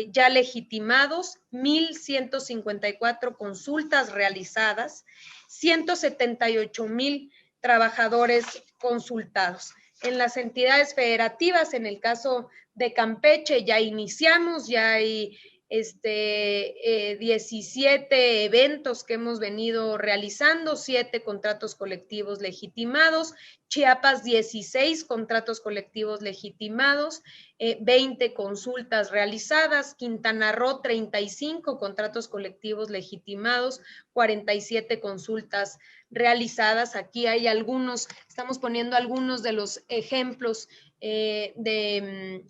ya legitimados, 1,154 consultas realizadas, 178,000 trabajadores consultados. En las entidades federativas, en el caso de Campeche, ya iniciamos, ya hay 17 eventos que hemos venido realizando, 7 contratos colectivos legitimados, Chiapas 16 contratos colectivos legitimados, 20 consultas realizadas, Quintana Roo 35 contratos colectivos legitimados, 47 consultas realizadas. Aquí hay algunos, estamos poniendo algunos de los ejemplos de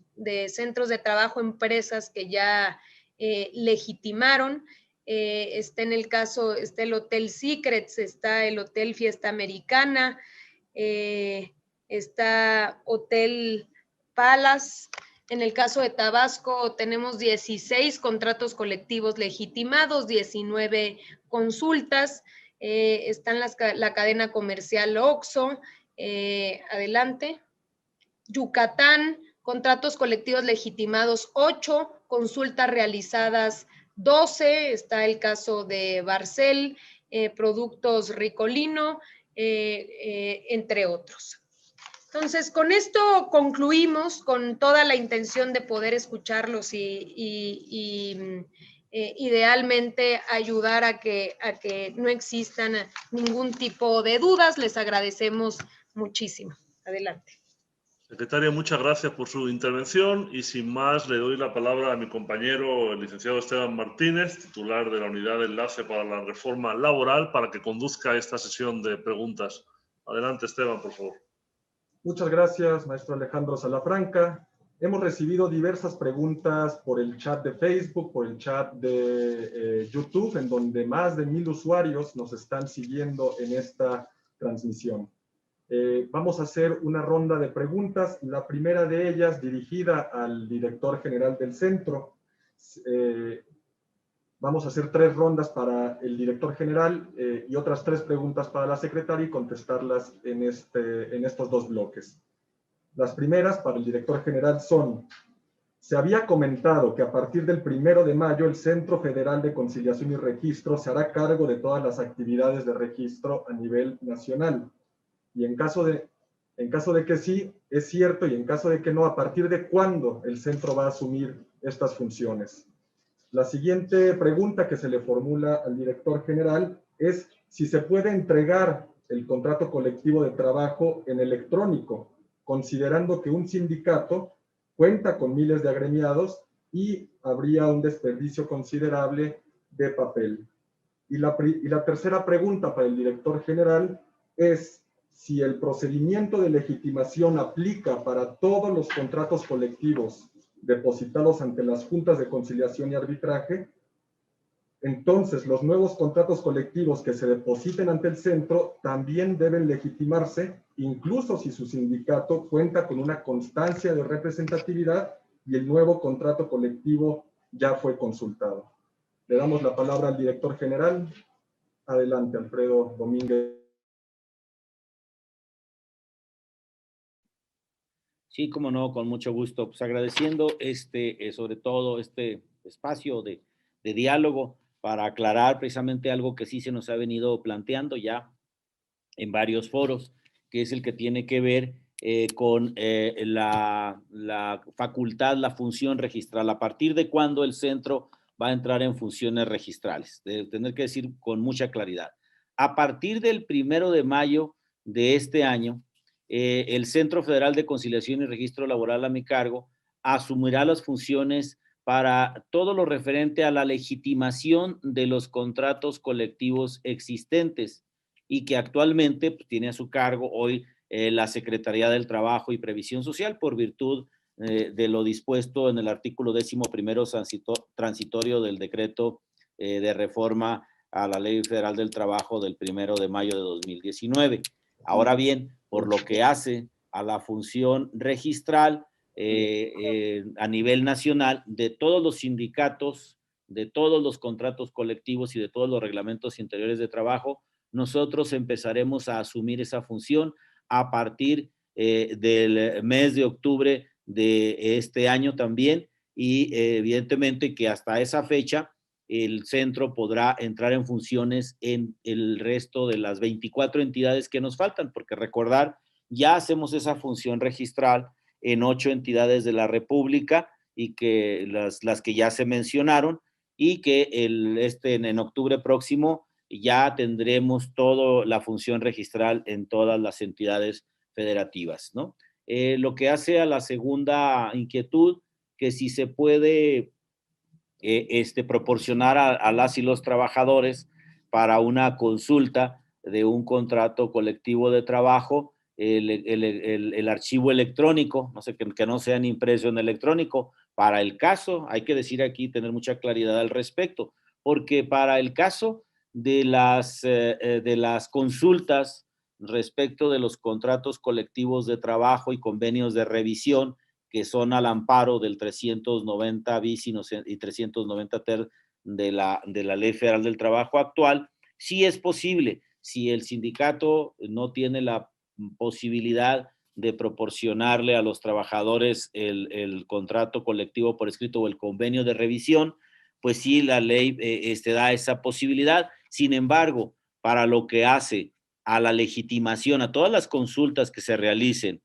centros de trabajo, empresas que ya legitimaron. Está en el caso, está el Hotel Secrets, está el Hotel Fiesta Americana, está Hotel Palace. En el caso de Tabasco tenemos 16 contratos colectivos legitimados, 19 consultas. Están la cadena comercial Oxxo. Adelante. Yucatán, contratos colectivos legitimados 8, consultas realizadas 12, está el caso de Barcel, Productos Ricolino, entre otros. Entonces, con esto concluimos, con toda la intención de poder escucharlos y idealmente ayudar a que no existan ningún tipo de dudas. Les agradecemos muchísimo. Adelante. Secretaria, muchas gracias por su intervención y sin más le doy la palabra a mi compañero, el licenciado Esteban Martínez, titular de la Unidad de Enlace para la Reforma Laboral, para que conduzca esta sesión de preguntas. Adelante, Esteban, por favor. Muchas gracias, maestro Alejandro Salafranca. Hemos recibido diversas preguntas por el chat de Facebook, por el chat de YouTube, en donde más de 1,000 usuarios nos están siguiendo en esta transmisión. Vamos a hacer una ronda de preguntas. La primera de ellas, dirigida al director general del centro. Vamos a hacer 3 rondas para el director general y otras 3 preguntas para la secretaria y contestarlas en estos 2 bloques. Las primeras para el director general son: se había comentado que a partir del 1 de mayo el Centro Federal de Conciliación y Registro se hará cargo de todas las actividades de registro a nivel nacional. Y en caso de que sí, es cierto, y en caso de que no, ¿a partir de cuándo el centro va a asumir estas funciones? La siguiente pregunta que se le formula al director general es si se puede entregar el contrato colectivo de trabajo en electrónico, considerando que un sindicato cuenta con miles de agremiados y habría un desperdicio considerable de papel. Y la tercera pregunta para el director general es si el procedimiento de legitimación aplica para todos los contratos colectivos depositados ante las juntas de conciliación y arbitraje. Entonces, los nuevos contratos colectivos que se depositen ante el centro también deben legitimarse, incluso si su sindicato cuenta con una constancia de representatividad y el nuevo contrato colectivo ya fue consultado. Le damos la palabra al director general. Adelante, Alfredo Domínguez. Sí, cómo no, con mucho gusto. Pues agradeciendo sobre todo este espacio de diálogo para aclarar precisamente algo que sí se nos ha venido planteando ya en varios foros, que es el que tiene que ver con la facultad, la función registral. ¿A partir de cuándo el centro va a entrar en funciones registrales? De tener que decir con mucha claridad. A partir del 1 de mayo de este año, el Centro Federal de Conciliación y Registro Laboral a mi cargo asumirá las funciones para todo lo referente a la legitimación de los contratos colectivos existentes y que actualmente pues, tiene a su cargo hoy la Secretaría del Trabajo y Previsión Social por virtud de lo dispuesto en el artículo 11º transitorio del decreto de reforma a la Ley Federal del Trabajo del 1 de mayo de 2019. Ahora bien, por lo que hace a la función registral, a nivel nacional de todos los sindicatos, de todos los contratos colectivos y de todos los reglamentos interiores de trabajo, nosotros empezaremos a asumir esa función a partir del mes de octubre de este año también y evidentemente que hasta esa fecha el centro podrá entrar en funciones en el resto de las 24 entidades que nos faltan, porque recordar, ya hacemos esa función registral en 8 entidades de la República y que las que ya se mencionaron y que en octubre próximo ya tendremos toda la función registral en todas las entidades federativas, ¿no? Lo que hace a la segunda inquietud, que si se puede proporcionar a las y los trabajadores para una consulta de un contrato colectivo de trabajo, el archivo electrónico, no sé, que no sean impreso en electrónico. Para el caso, hay que decir aquí, tener mucha claridad al respecto, porque para el caso de las consultas respecto de los contratos colectivos de trabajo y convenios de revisión, que son al amparo del 390 bis y 390 ter de la Ley Federal del Trabajo actual, sí es posible, si el sindicato no tiene la posibilidad de proporcionarle a los trabajadores el contrato colectivo por escrito o el convenio de revisión, pues sí, la ley da esa posibilidad. Sin embargo, para lo que hace a la legitimación, a todas las consultas que se realicen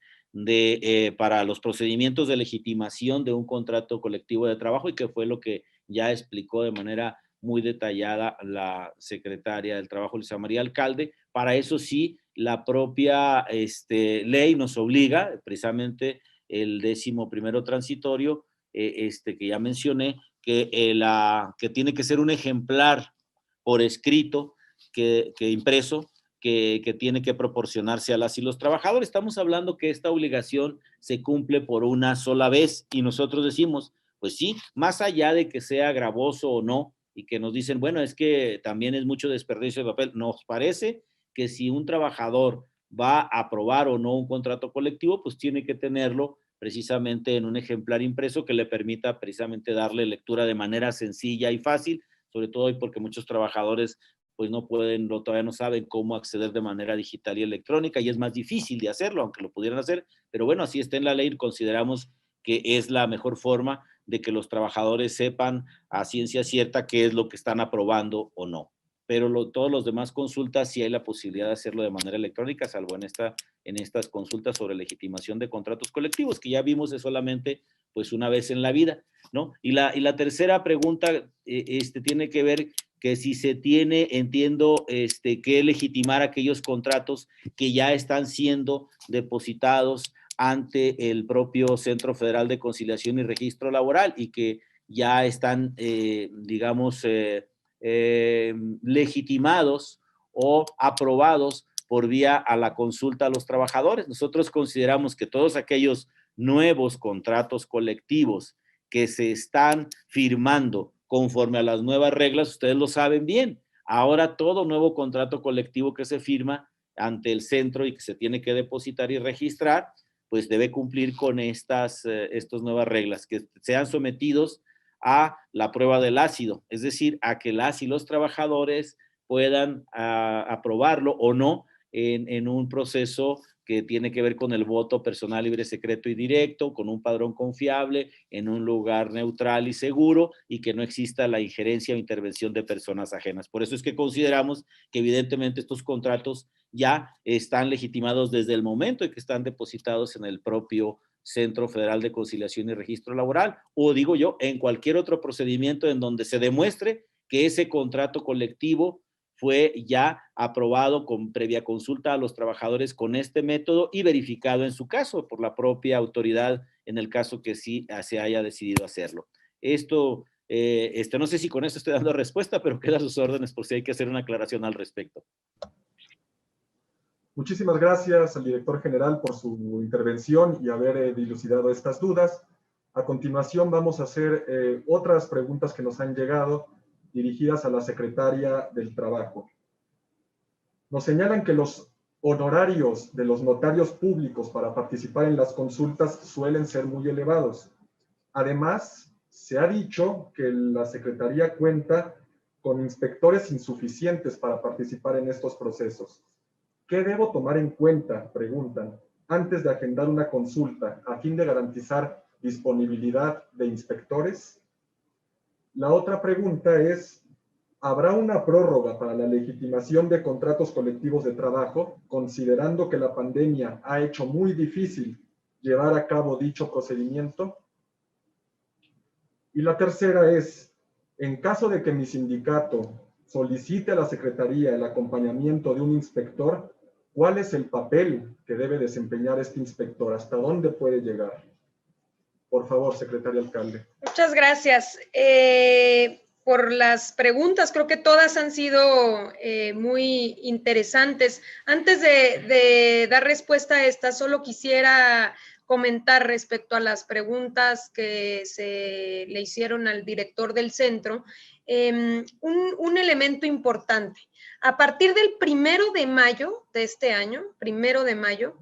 para los procedimientos de legitimación de un contrato colectivo de trabajo, y que fue lo que ya explicó de manera muy detallada la secretaria del Trabajo, Luisa María Alcalde, para eso sí, la propia ley nos obliga, precisamente el 11º transitorio, que ya mencioné, que tiene que ser un ejemplar por escrito, que impreso, que tiene que proporcionarse a las y los trabajadores. Estamos hablando que esta obligación se cumple por una sola vez y nosotros decimos, pues sí, más allá de que sea gravoso o no, y que nos dicen, bueno, es que también es mucho desperdicio de papel, nos parece que si un trabajador va a aprobar o no un contrato colectivo, pues tiene que tenerlo precisamente en un ejemplar impreso que le permita precisamente darle lectura de manera sencilla y fácil, sobre todo hoy porque muchos trabajadores pues no pueden, todavía no saben cómo acceder de manera digital y electrónica, y es más difícil de hacerlo, aunque lo pudieran hacer, pero bueno, así está en la ley, consideramos que es la mejor forma de que los trabajadores sepan a ciencia cierta qué es lo que están aprobando o no. Pero todos los demás consultas sí hay la posibilidad de hacerlo de manera electrónica, salvo en estas consultas sobre legitimación de contratos colectivos, que ya vimos es solamente pues una vez en la vida, ¿no? Y la tercera pregunta tiene que ver que si se tiene, entiendo, que legitimar aquellos contratos que ya están siendo depositados ante el propio Centro Federal de Conciliación y Registro Laboral y que ya están, digamos, legitimados o aprobados por vía a la consulta a los trabajadores. Nosotros consideramos que todos aquellos nuevos contratos colectivos que se están firmando conforme a las nuevas reglas, ustedes lo saben bien. Ahora todo nuevo contrato colectivo que se firma ante el centro y que se tiene que depositar y registrar, pues debe cumplir con estas nuevas reglas, que sean sometidos a la prueba del ácido, es decir, a que las y los trabajadores puedan aprobarlo o no en un proceso que tiene que ver con el voto personal, libre, secreto y directo, con un padrón confiable, en un lugar neutral y seguro, y que no exista la injerencia o intervención de personas ajenas. Por eso es que consideramos que evidentemente estos contratos ya están legitimados desde el momento en que están depositados en el propio Centro Federal de Conciliación y Registro Laboral, o digo yo, en cualquier otro procedimiento en donde se demuestre que ese contrato colectivo fue ya aprobado con previa consulta a los trabajadores con este método y verificado en su caso por la propia autoridad en el caso que sí se haya decidido hacerlo. Esto, no sé si con esto estoy dando respuesta, pero queda a sus órdenes por si hay que hacer una aclaración al respecto. Muchísimas gracias al director general por su intervención y haber dilucidado estas dudas. A continuación vamos a hacer otras preguntas que nos han llegado dirigidas a la Secretaria del Trabajo. Nos señalan que los honorarios de los notarios públicos para participar en las consultas suelen ser muy elevados. Además, se ha dicho que la Secretaría cuenta con inspectores insuficientes para participar en estos procesos. ¿Qué debo tomar en cuenta, preguntan, antes de agendar una consulta a fin de garantizar disponibilidad de inspectores? La otra pregunta es, ¿habrá una prórroga para la legitimación de contratos colectivos de trabajo, considerando que la pandemia ha hecho muy difícil llevar a cabo dicho procedimiento? Y la tercera es, en caso de que mi sindicato solicite a la Secretaría el acompañamiento de un inspector, ¿cuál es el papel que debe desempeñar este inspector? ¿Hasta dónde puede llegar? Por favor, secretario alcalde. Muchas gracias por las preguntas. Creo que todas han sido muy interesantes. Antes de dar respuesta a esta, solo quisiera comentar respecto a las preguntas que se le hicieron al director del centro, un elemento importante. A partir del 1 de mayo de este año, 1 de mayo,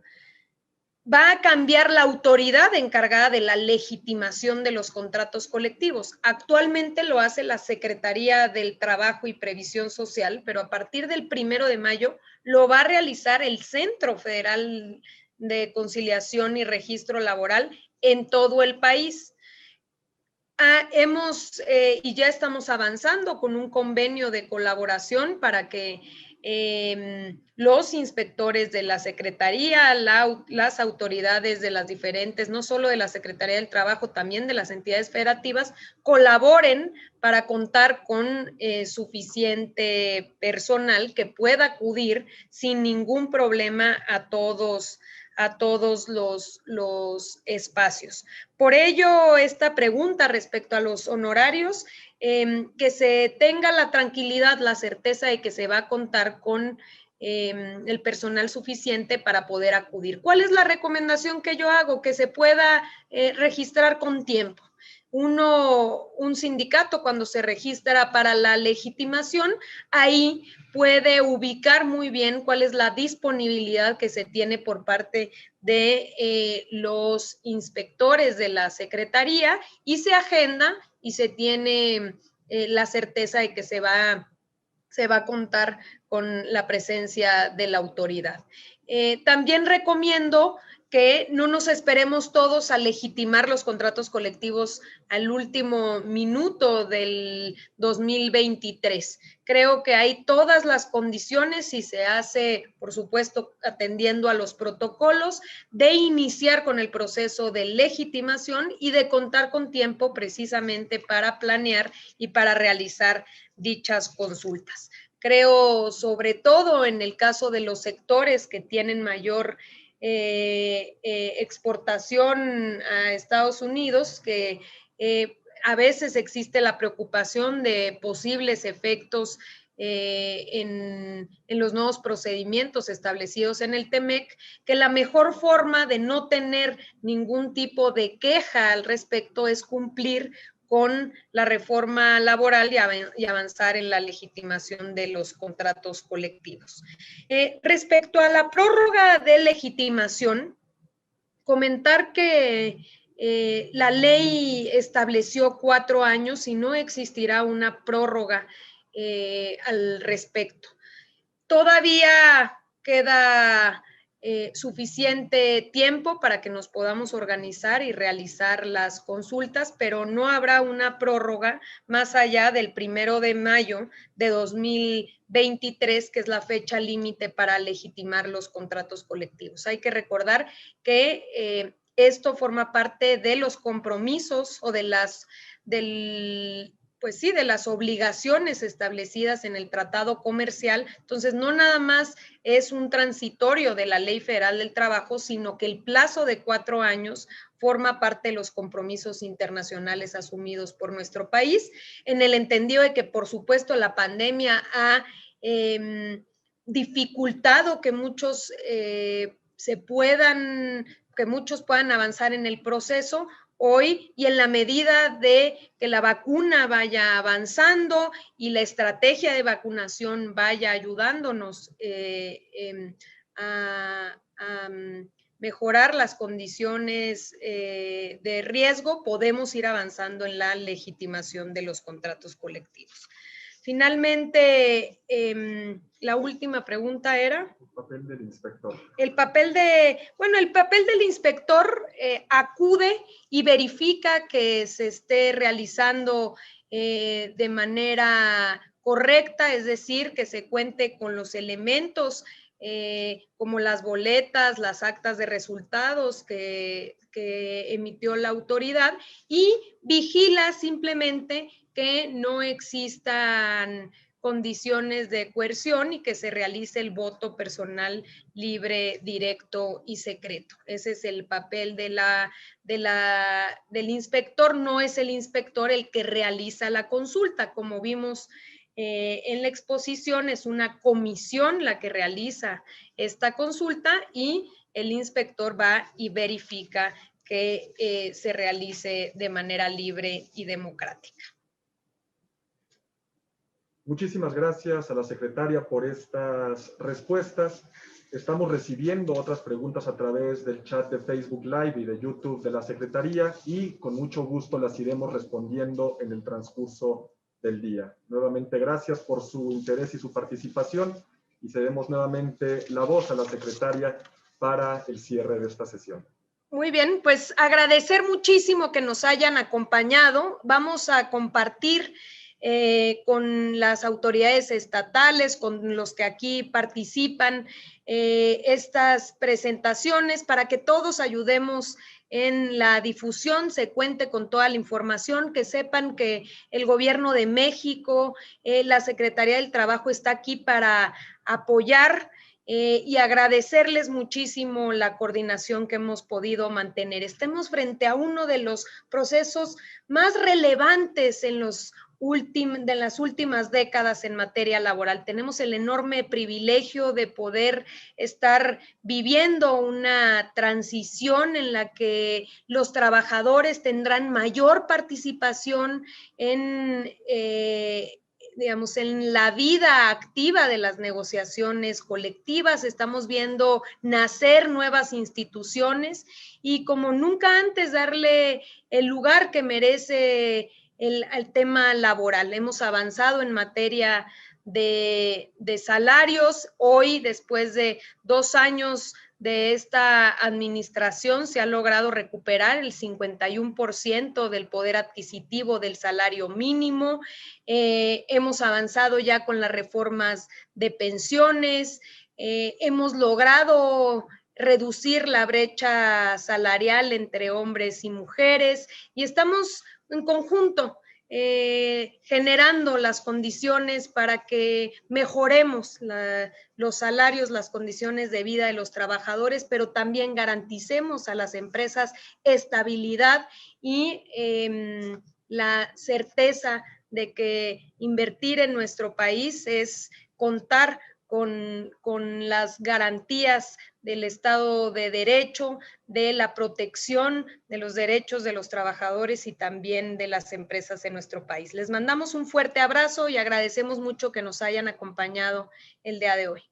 va a cambiar la autoridad encargada de la legitimación de los contratos colectivos. Actualmente lo hace la Secretaría del Trabajo y Previsión Social, pero a partir del 1 de mayo lo va a realizar el Centro Federal de Conciliación y Registro Laboral en todo el país. Y ya estamos avanzando con un convenio de colaboración para que los inspectores de la Secretaría, las autoridades de las diferentes, no solo de la Secretaría del Trabajo, también de las entidades federativas, colaboren para contar con suficiente personal que pueda acudir sin ningún problema a todos los espacios. Por ello, esta pregunta respecto a los honorarios, que se tenga la tranquilidad, la certeza de que se va a contar con el personal suficiente para poder acudir. ¿Cuál es la recomendación que yo hago? Que se pueda registrar con tiempo. un sindicato cuando se registra para la legitimación, ahí puede ubicar muy bien cuál es la disponibilidad que se tiene por parte de los inspectores de la Secretaría y se agenda y se tiene la certeza de que se va a contar con la presencia de la autoridad. También recomiendo que no nos esperemos todos a legitimar los contratos colectivos al último minuto del 2023. Creo que hay todas las condiciones y se hace, por supuesto, atendiendo a los protocolos, de iniciar con el proceso de legitimación y de contar con tiempo precisamente para planear y para realizar dichas consultas. Creo, sobre todo en el caso de los sectores que tienen mayor exportación a Estados Unidos, que a veces existe la preocupación de posibles efectos en los nuevos procedimientos establecidos en el TEMEC, que la mejor forma de no tener ningún tipo de queja al respecto es cumplir con la reforma laboral y avanzar en la legitimación de los contratos colectivos. Respecto a la prórroga de legitimación, comentar que la ley estableció 4 años y no existirá una prórroga al respecto. Todavía queda suficiente tiempo para que nos podamos organizar y realizar las consultas, pero no habrá una prórroga más allá del 1 de mayo de 2023, que es la fecha límite para legitimar los contratos colectivos. Hay que recordar que esto forma parte de los compromisos o de las obligaciones establecidas en el tratado comercial. Entonces, no nada más es un transitorio de la Ley Federal del Trabajo, sino que el plazo de 4 años forma parte de los compromisos internacionales asumidos por nuestro país, en el entendido de que, por supuesto, la pandemia ha dificultado que muchos puedan avanzar en el proceso hoy, y en la medida de que la vacuna vaya avanzando y la estrategia de vacunación vaya ayudándonos a mejorar las condiciones de riesgo, podemos ir avanzando en la legitimación de los contratos colectivos. Finalmente, la última pregunta era... El papel del inspector. El papel del inspector acude y verifica que se esté realizando de manera correcta, es decir, que se cuente con los elementos como las boletas, las actas de resultados que emitió la autoridad, y vigila simplemente que no existan condiciones de coerción y que se realice el voto personal libre, directo y secreto. Ese es el papel del inspector. No es el inspector el que realiza la consulta. Como vimos en la exposición, es una comisión la que realiza esta consulta y el inspector va y verifica que se realice de manera libre y democrática. Muchísimas gracias a la secretaria por estas respuestas. Estamos recibiendo otras preguntas a través del chat de Facebook Live y de YouTube de la Secretaría, y con mucho gusto las iremos respondiendo en el transcurso del día. Nuevamente, gracias por su interés y su participación, y cedemos nuevamente la voz a la secretaria para el cierre de esta sesión. Muy bien, pues agradecer muchísimo que nos hayan acompañado. Vamos a compartir con las autoridades estatales, con los que aquí participan, estas presentaciones para que todos ayudemos en la difusión, se cuente con toda la información, que sepan que el Gobierno de México, la Secretaría del Trabajo está aquí para apoyar y agradecerles muchísimo la coordinación que hemos podido mantener. Estemos frente a uno de los procesos más relevantes en los de las últimas décadas en materia laboral. Tenemos el enorme privilegio de poder estar viviendo una transición en la que los trabajadores tendrán mayor participación en digamos, en la vida activa de las negociaciones colectivas. Estamos viendo nacer nuevas instituciones y como nunca antes darle el lugar que merece al tema laboral. Hemos avanzado en materia de salarios. Hoy, después de 2 años de esta administración, se ha logrado recuperar el 51% del poder adquisitivo del salario mínimo. Hemos avanzado ya con las reformas de pensiones. Hemos logrado reducir la brecha salarial entre hombres y mujeres y estamos en conjunto generando las condiciones para que mejoremos los salarios, las condiciones de vida de los trabajadores, pero también garanticemos a las empresas estabilidad y la certeza de que invertir en nuestro país es contar con las garantías del Estado de Derecho, de la protección de los derechos de los trabajadores y también de las empresas en nuestro país. Les mandamos un fuerte abrazo y agradecemos mucho que nos hayan acompañado el día de hoy.